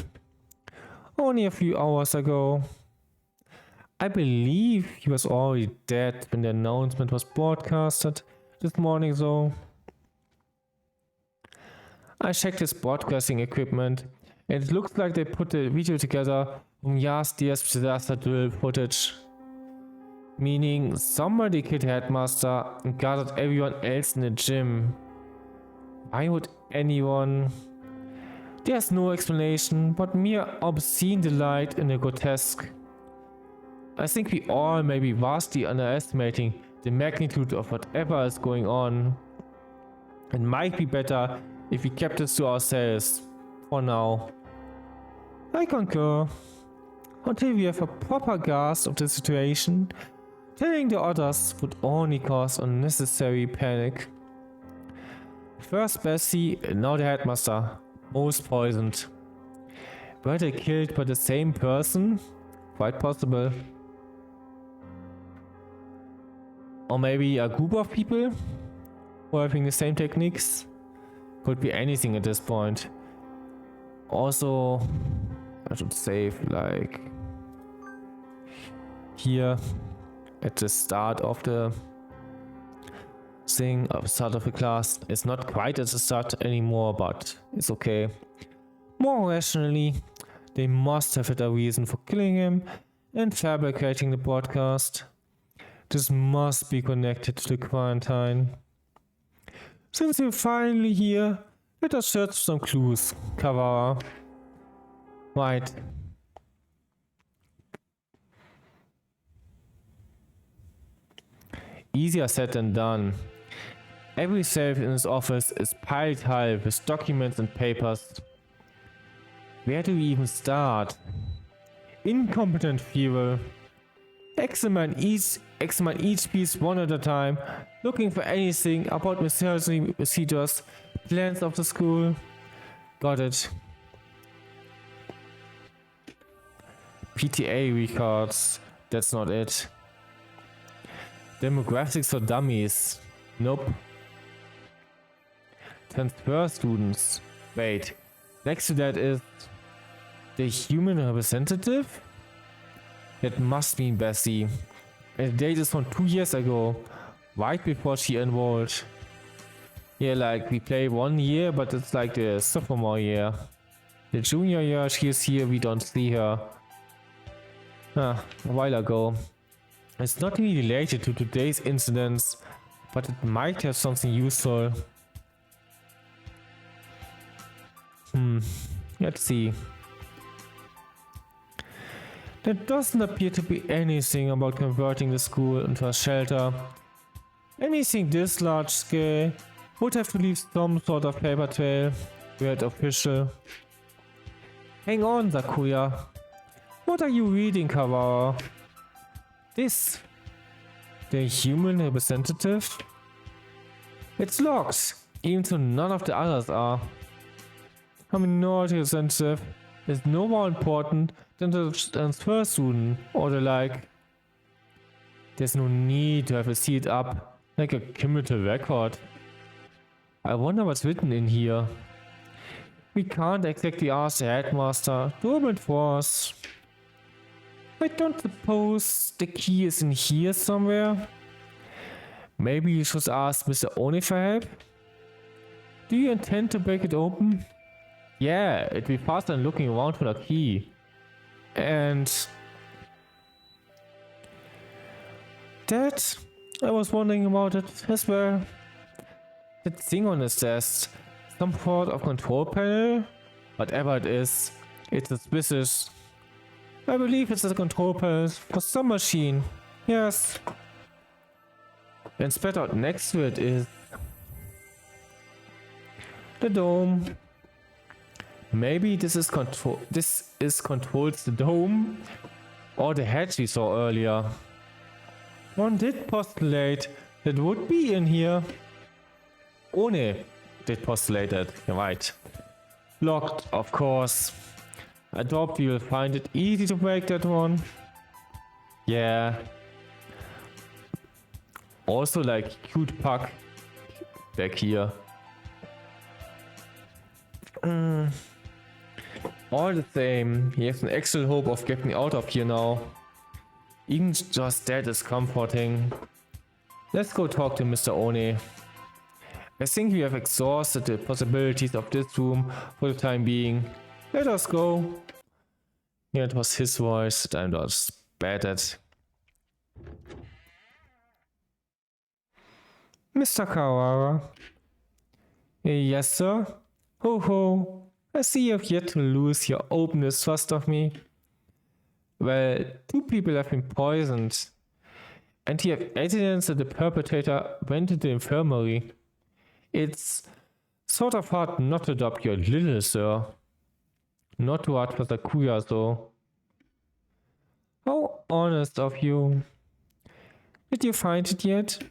Only a few hours ago. I believe he was already dead when the announcement was broadcasted this morning, though. I checked his broadcasting equipment, and it looks like they put the video together from last year's disaster drill footage. Meaning somebody killed the headmaster and gathered everyone else in the gym. Why would anyone? There's no explanation, but mere obscene delight in the grotesque. I think we all may be vastly underestimating the magnitude of whatever is going on. It might be better if we kept it to ourselves, for now. I concur. Until we have a proper grasp of the situation, telling the others would only cause unnecessary panic. First Bessie, now the headmaster, most poisoned. Were they killed by the same person? Quite possible. Or maybe a group of people who are having the same techniques? Could be anything at this point. Also, I should save like here at the start of the thing, start of the class. It's not quite at the start anymore, but it's okay. More rationally, they must have had a reason for killing him and fabricating the broadcast. This must be connected to the quarantine. Since we're finally here, let us search some clues. Kavara. Right. Easier said than done. Every shelf in his office is piled high with documents and papers. Where do we even start? Incompetent fuel. Examine each piece one at a time, looking for anything about mysterious procedures, plans of the school. Got it. PTA records. That's not it. Demographics for dummies. Nope. Transfer students. Wait. Next to that is the human representative? That must mean Bessie. And the date is from 2 years ago, right before she enrolled. Yeah, like we play 1 year, but it's like the sophomore year. The junior year she is here, we don't see her. A while ago. It's not really related to today's incidents, but it might have something useful. Let's see. There doesn't appear to be anything about converting the school into a shelter. Anything this large scale would have to leave some sort of paper trail, were it official. Hang on, Sakuya. What are you reading, Kawara? This. The human representative? It's locked, even though none of the others are. A minority representative is no more important than the transfer student or the like. There's no need to have it sealed up like a cumulative record. I wonder what's written in here. We can't exactly ask the headmaster to open it for us. I don't suppose the key is in here somewhere. Maybe you should ask Mr. Oni for help? Do you intend to break it open? Yeah, it'd be faster than looking around for the key. And that, I was wondering about it as well. That thing on his desk, some sort of control panel? Whatever it is, it's suspicious. I believe it's a control panel for some machine. Yes. And spread out next to it is the dome. Maybe this controls the dome or the hatch we saw earlier. One did postulate that would be in here. One did postulate it, you're right. Locked, of course. I doubt we will find it easy to break that one. Yeah. Also like cute puck back here. All the same, he has an actual hope of getting out of here now. Even just that is comforting. Let's go talk to Mr. One. I think we have exhausted the possibilities of this room for the time being. Let us go. Yeah, it was his voice that I'm not bad at. Mr. Kawara. Yes, sir? Ho ho. I see you have yet to lose your openness trust of me. Well, 2 people have been poisoned. And you have evidence that the perpetrator went to the infirmary. It's sort of hard not to adopt your little, sir. Not too hard for Sakuya, though. How honest of you. Did you find it yet?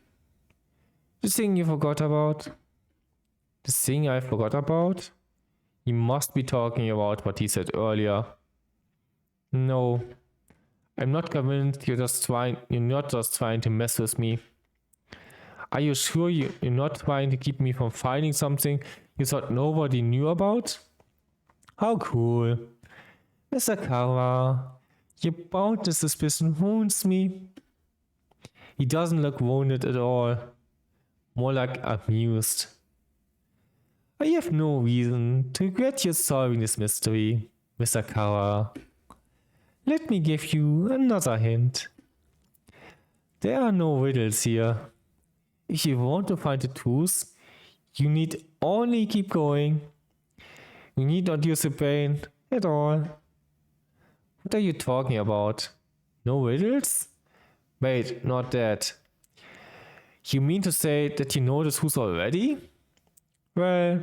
The thing you forgot about? The thing I forgot about? You must be talking about what he said earlier. No. I'm not convinced you're not just trying to mess with me. Are you sure you're not trying to keep me from finding something you thought nobody knew about? How cool. Mr. Kawa, your boundless suspicion wounds me. He doesn't look wounded at all. More like amused. I have no reason to regret you solving this mystery, Mr. Kawa. Let me give you another hint. There are no riddles here. If you want to find the truth, you need only keep going. You need not use your brain at all. What are you talking about? No riddles? Wait, not that. You mean to say that you know the truth already? Well,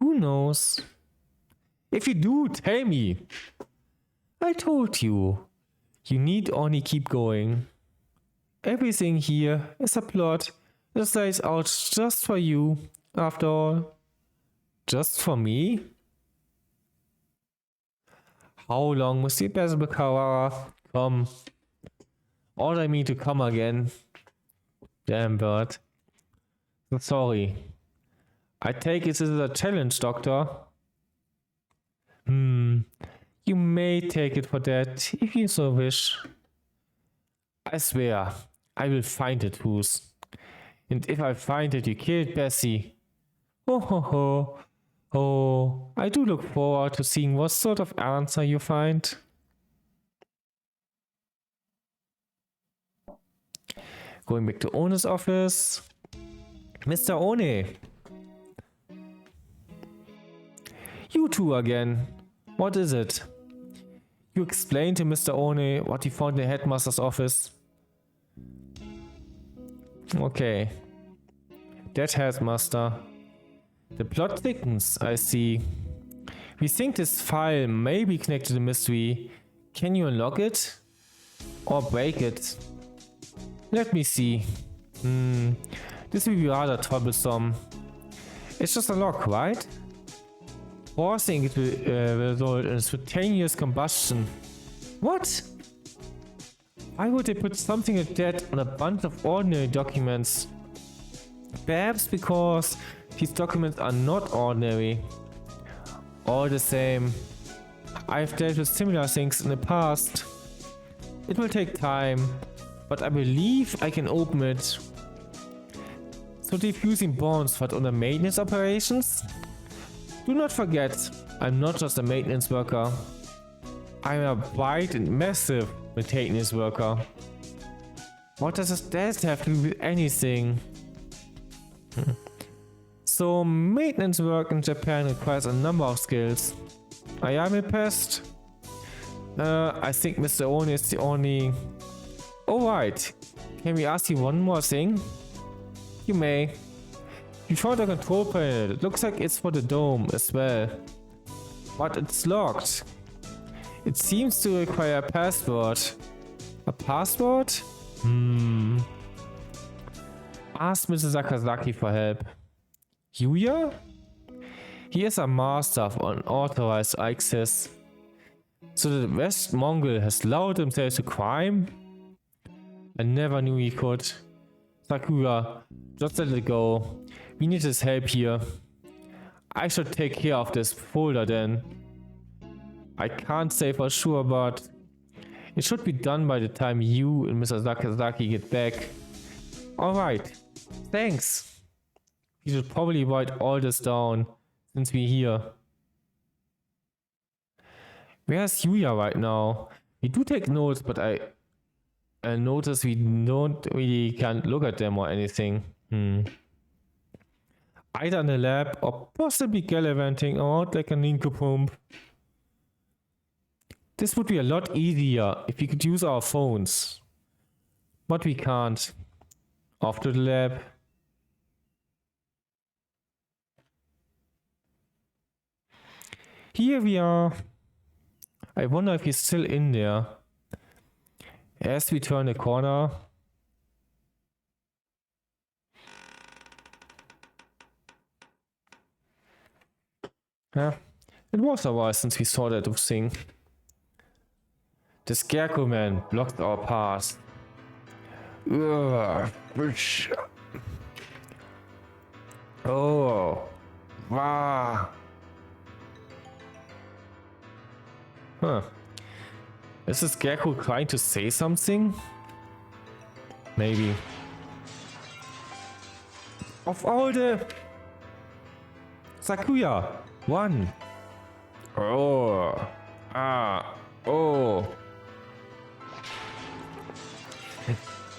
who knows? If you do, tell me. I told you. You need only keep going. Everything here is a plot that lays out just for you, after all. Just for me? How long must the Basil Kawara come? Order me to come again. Damn bird. Sorry. I take it this is a challenge, Doctor. You may take it for that, if you so wish. I swear, I will find the truth. And if I find that you killed Bessie, ho ho ho, oh, I do look forward to seeing what sort of answer you find. Going back to One's office. Mr. One. You two again. What is it? You explained to Mr. One what you found in the headmaster's office. Okay. That headmaster. The plot thickens, I see. We think this file may be connected to the mystery. Can you unlock it? Or break it? Let me see. This will be rather troublesome. It's just a lock, right? Forcing it will result in spontaneous combustion. What? Why would they put something like that on a bunch of ordinary documents? Perhaps because these documents are not ordinary. All the same, I've dealt with similar things in the past. It will take time, but I believe I can open it. So defusing bombs for under maintenance operations? Do not forget, I'm not just a maintenance worker. I'm a bright and massive maintenance worker. What does that have to do with anything? So maintenance work in Japan requires a number of skills. I am impressed. I think Mr. One is the only... Alright, can we ask you one more thing? You may. You found a control panel. It looks like it's for the dome as well. But it's locked. It seems to require a password. A password? Ask Mr. Sakazaki for help. Yuya? He is a master of unauthorized access. So the West Mongol has allowed himself to crime? I never knew he could. Sakura, just let it go. We need his help here. I should take care of this folder then. I can't say for sure, but it should be done by the time you and Mr. Sakazaki get back. Alright, thanks. We should probably write all this down since we're here. Where's Yuya right now? We do take notes, but I notice we don't really can't look at them or anything. Either in the lab or possibly gallivanting around like a nincompoop. This would be a lot easier if we could use our phones. But we can't. Off to the lab. Here we are. I wonder if he's still in there. As we turn the corner. Yeah, it was a while since we saw that thing. The Scarecrow Man blocked our path. Oh, wow. Huh. Is the Scarecrow trying to say something? Maybe. Of all the... Sakuya! One! Oh! Ah! Oh!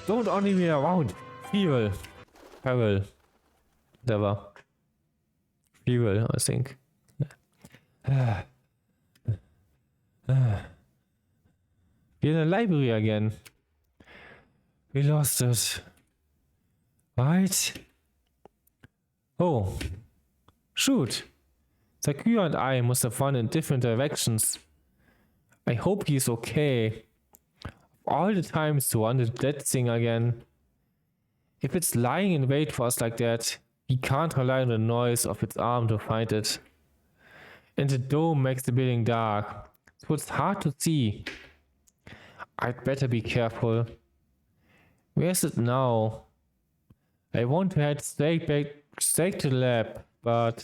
Don't only me around! Feral! Feral. Whatever. Feral, I think. We're in the library again. We lost it. Right? Oh. Shoot. Sakuya and I must have run in different directions. I hope he's okay. All the times to run that thing again. If it's lying in wait for us like that, we can't rely on the noise of its arm to find it. And the dome makes the building dark, so it's hard to see. I'd better be careful. Where's it now? I want to head straight to the lab, but...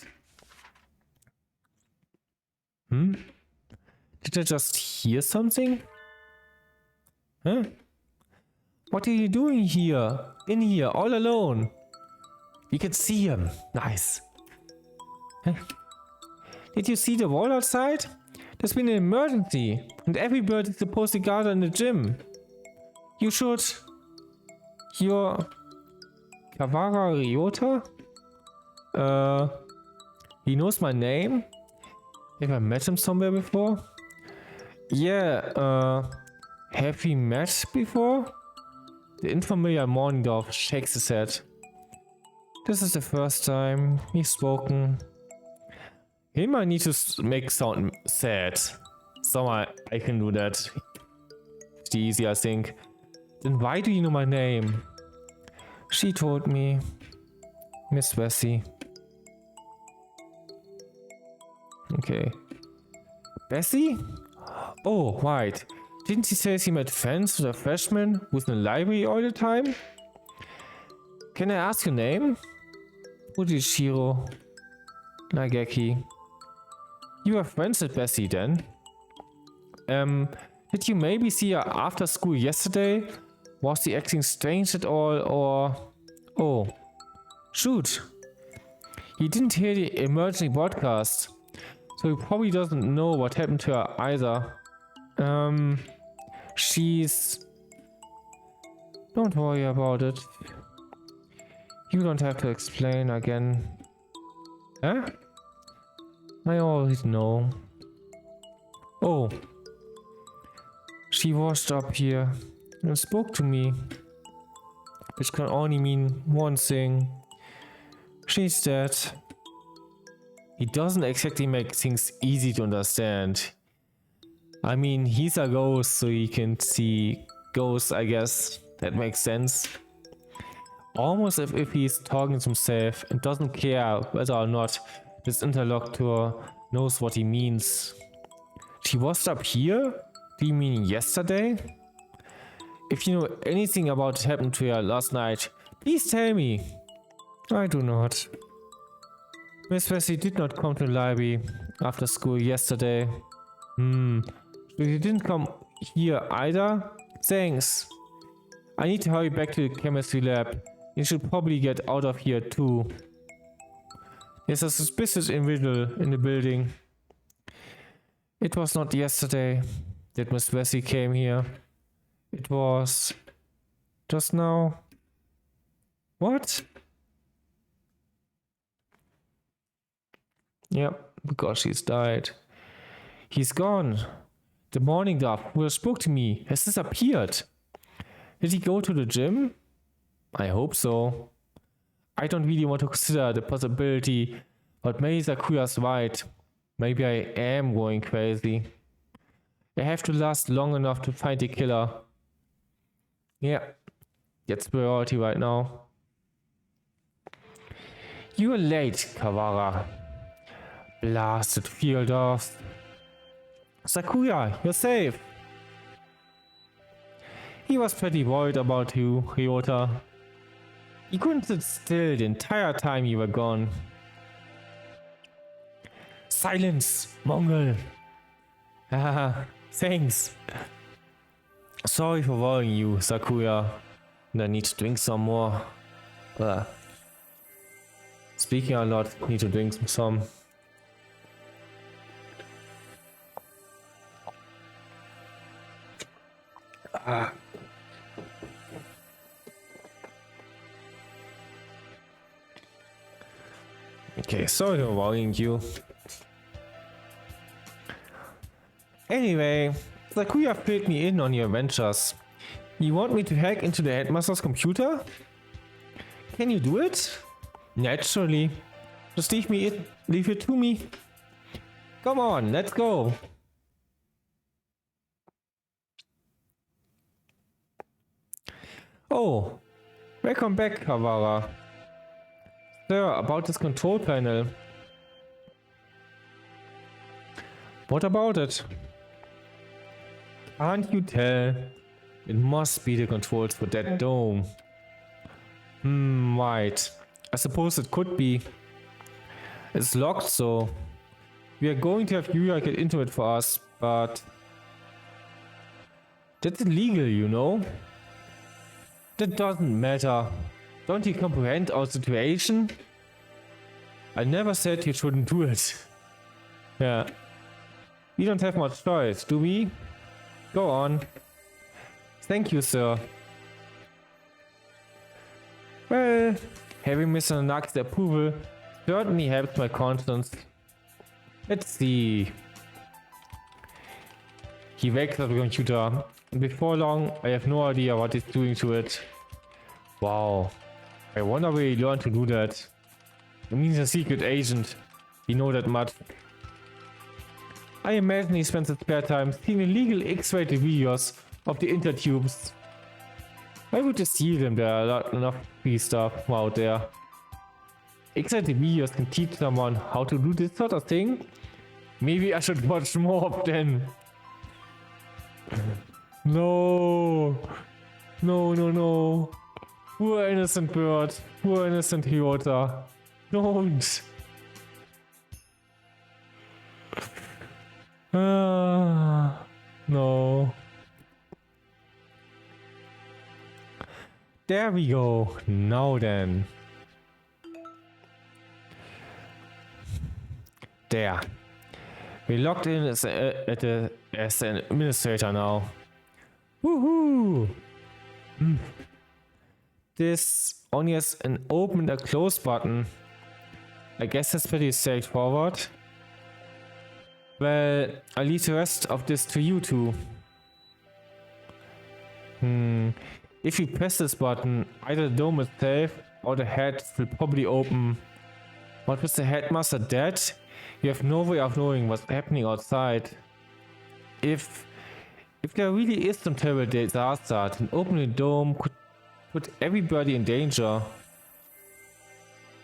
Did I just hear something? Huh? What are you doing here? In here, all alone? We can see him. Nice. Huh? Did you see the wall outside? There's been an emergency, and every bird is supposed to gather in the gym. You should... Your... Kawara Ryota? He knows my name? Have I met him somewhere before? Yeah, have we met before? The unfamiliar morning dove shakes his head. This is the first time we've spoken. He might need to make sound sad. So I can do that. It's easy, I think. Then why do you know my name? She told me. Miss Bessie. Okay. Bessie? Oh, right. Didn't she say she met friends with a freshman who's in the library all the time? Can I ask your name? Fujishiro Nageki. You are friends with Bessie then? Did you maybe see her after school yesterday? Was she acting strange at all or... Oh. Shoot. He didn't hear the emergency broadcast. So he probably doesn't know what happened to her either. She's... Don't worry about it. You don't have to explain again. Huh? I always know. Oh. She washed up here and spoke to me. Which can only mean one thing. She's dead. He doesn't exactly make things easy to understand. I mean, he's a ghost, so he can see ghosts, I guess. That makes sense. Almost as if he's talking to himself and doesn't care whether or not this interlocutor knows what he means. She was up here? Do you mean yesterday? If you know anything about what happened to her last night, please tell me. I do not. Miss Bessie did not come to the library after school yesterday. So you didn't come here either? Thanks. I need to hurry back to the chemistry lab. You should probably get out of here too. There's a suspicious individual in the building. It was not yesterday that Miss Bessie came here. It was just now. What? Yep, because she's died. He's gone. The morning dove who spoke to me has disappeared. Did he go to the gym? I hope so. I don't really want to consider the possibility, but maybe Sakuya's right. Maybe I am going crazy. I have to last long enough to find the killer. Yeah, that's priority right now. You're late, Kawara. Blasted field off. Sakuya, you're safe. He was pretty worried about you, Ryota. He couldn't sit still the entire time you were gone. Silence, Mongol. Haha, thanks. Sorry for worrying you, Sakuya. I need to drink some more. Speaking a lot, need to drink some. Okay, sorry for worrying you. Anyway, Sakuya filled me in on your adventures. You want me to hack into the headmaster's computer? Can you do it? Naturally. Just leave it to me. Come on, let's go. Oh, welcome back, Kawara. Sir, about this control panel. What about it? Can't you tell? It must be the controls for that dome. Right. I suppose it could be. It's locked, so we are going to have Yuya get into it for us, but that's illegal, you know? That doesn't matter. Don't you comprehend our situation? I never said you shouldn't do it. Yeah. We don't have much choice, do we? Go on. Thank you, sir. Well, having Mr. Nag's approval certainly helps my conscience. Let's see. He wakes up the computer, and before long, I have no idea what he's doing to it. Wow. I wonder where he learned to do that. It means a secret agent. We know that much. I imagine he spends his spare time seeing illegal X-rated videos of the intertubes. Why would you steal them? There are not enough free stuff out there. X-rated videos can teach someone how to do this sort of thing. Maybe I should watch more of them. No. No, no, no. Poor innocent bird. Poor innocent Ryota. Don't. No. There we go. Now then. There. We logged in as an administrator now. Woohoo! This only has an open and a close button. I guess that's pretty straightforward. Well, I'll leave the rest of this to you two. If you press this button, either the dome itself or the head will probably open. But with the headmaster dead, you have no way of knowing what's happening outside. If there really is some terrible disaster, then opening the dome could put everybody in danger.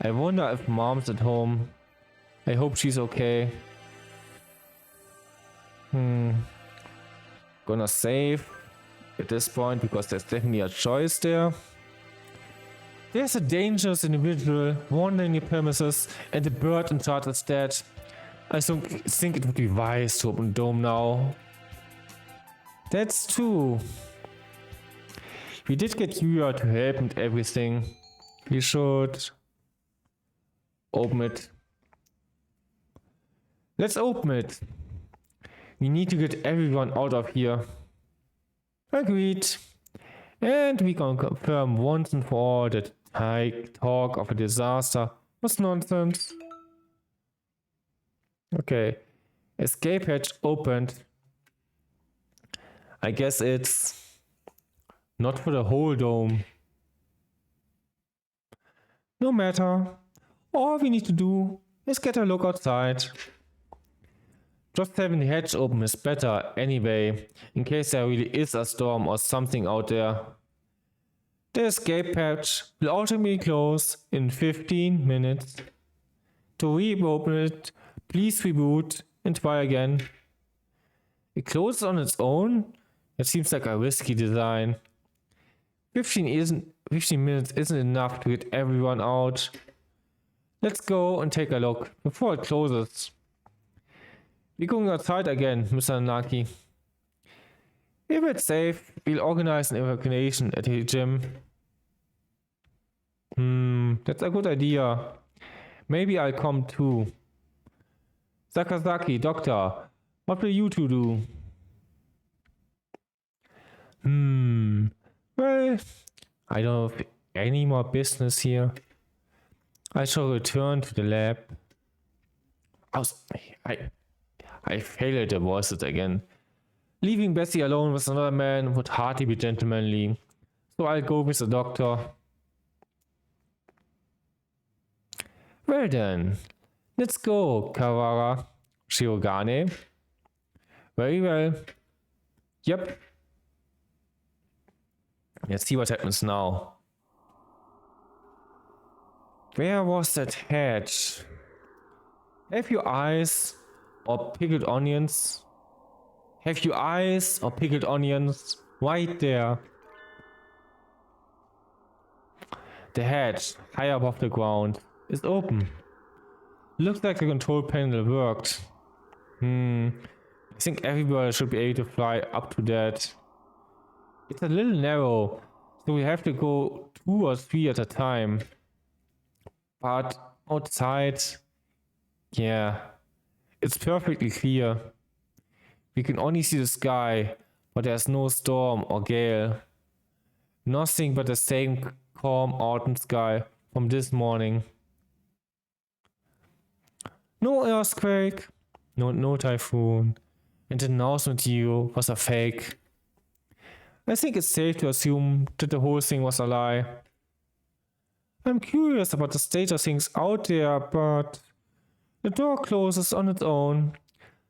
I wonder if mom's at home. I hope she's okay. Gonna save at this point because there's definitely a choice there. There's a dangerous individual wandering the premises and the bird in charge is dead. I think it would be wise to open the dome now. That's true. We did get Yuya to help and everything. We should open it. Let's open it. We need to get everyone out of here. Agreed. And we can confirm once and for all that talk of a disaster was nonsense. Okay. Escape hatch opened. I guess it's not for the whole dome. No matter. All we need to do is get a look outside. Just having the hatch open is better anyway, in case there really is a storm or something out there. The escape hatch will automatically close in 15 minutes. To reopen it, please reboot and try again. It closes on its own? It seems like a risky design. 15 minutes isn't enough to get everyone out. Let's go and take a look before it closes. We're going outside again, Mr. Naki. If it's safe, we'll organize an evacuation at the gym. That's a good idea. Maybe I'll come too. Sakazaki, doctor, what will you two do? Well, I don't have any more business here. I shall return to the lab. I failed to voice it again. Leaving Bessie alone with another man would hardly be gentlemanly, so I'll go with the doctor. Well then, let's go, Kawara Shiogane. Very well. Yep. Let's see what happens now. Where was that hatch? Have you eyes or pickled onions? Have you eyes or pickled onions? Right there. The hatch, high above the ground, is open. Looks like the control panel worked. I think everybody should be able to fly up to that. It's a little narrow, so we have to go 2 or 3 at a time. But outside, yeah, it's perfectly clear. We can only see the sky, but there's no storm or gale. Nothing but the same calm autumn sky from this morning. No earthquake, no typhoon, and the announcement to you was a fake. I think it's safe to assume that the whole thing was a lie. I'm curious about the state of things out there, but the door closes on its own,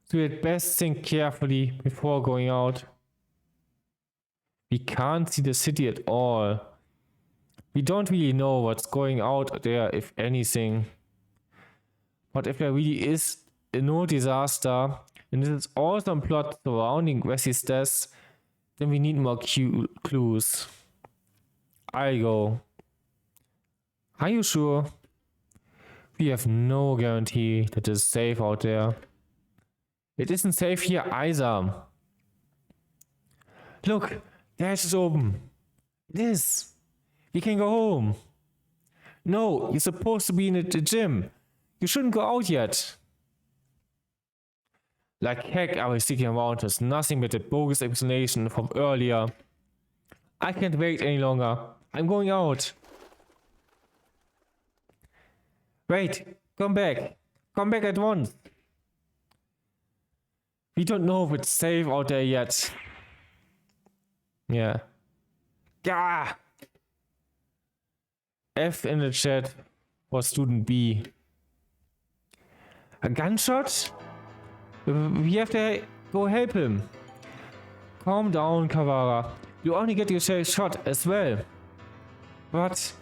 so we had best think carefully before going out. We can't see the city at all. We don't really know what's going out there, if anything. But if there really is no disaster, and this is all some plot surrounding Wessie's death, then we need more clues. I'll go. Are you sure? We have no guarantee that it's safe out there. It isn't safe here either. Look, the hatch is open. It is. We can go home. No, you're supposed to be in the gym. You shouldn't go out yet. Like heck, I was sticking around with nothing but a bogus explanation from earlier. I can't wait any longer. I'm going out. Wait, come back. Come back at once. We don't know if it's safe out there yet. Yeah. Gah! F in the chat for student B. A gunshot? We have to go help him. Calm down, Kawara. You only get your shot as well. But...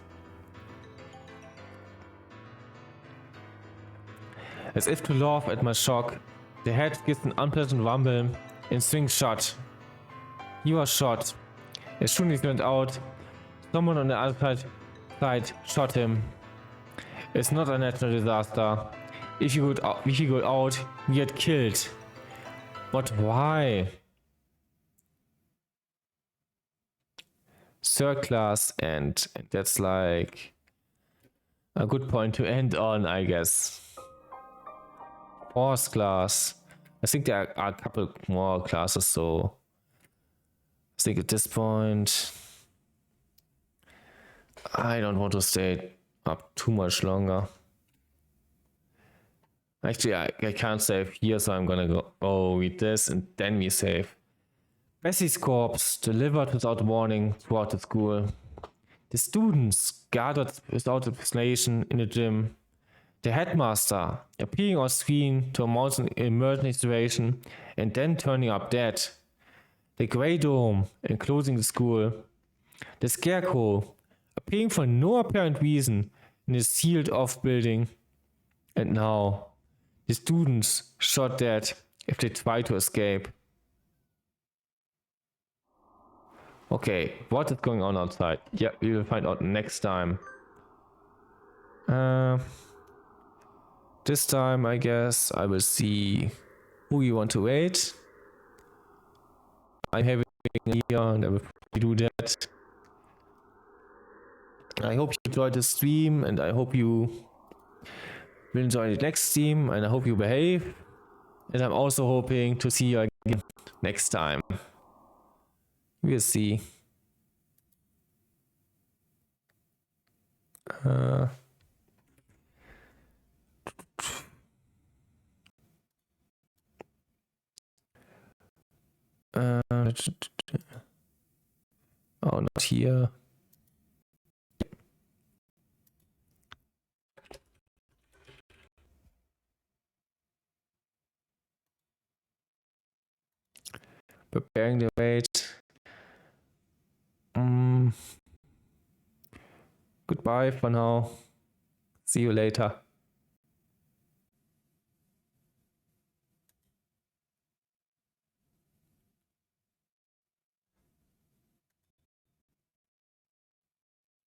As if to laugh at my shock, the head gives an unpleasant rumble and swings shut. He was shot. As soon as he went out, someone on the other side shot him. It's not a natural disaster. If you go out, you get killed. But why? Third class, and that's like a good point to end on, I guess. Fourth class. I think there are a couple more classes, so I think at this point I don't want to stay up too much longer. Actually, I can't save here, so I'm gonna go read this and then we save. Bessie's corpse delivered without warning throughout the school. The students gathered without explanation in the gym. The headmaster appearing on screen to announce an emergency situation and then turning up dead. The grey dome enclosing the school. The scarecrow appearing for no apparent reason in a sealed off building. And now, the students shot dead if they try to escape. Okay, what is going on outside? Yeah, we will find out next time. This time, I guess, I will see who you want to wait. I'm having here and I will do that. I hope you enjoyed the stream and I hope you will enjoy the next stream and I hope you behave. And I'm also hoping to see you again next time. We'll see. Oh, not here. Preparing the wait. Goodbye for now. See you later.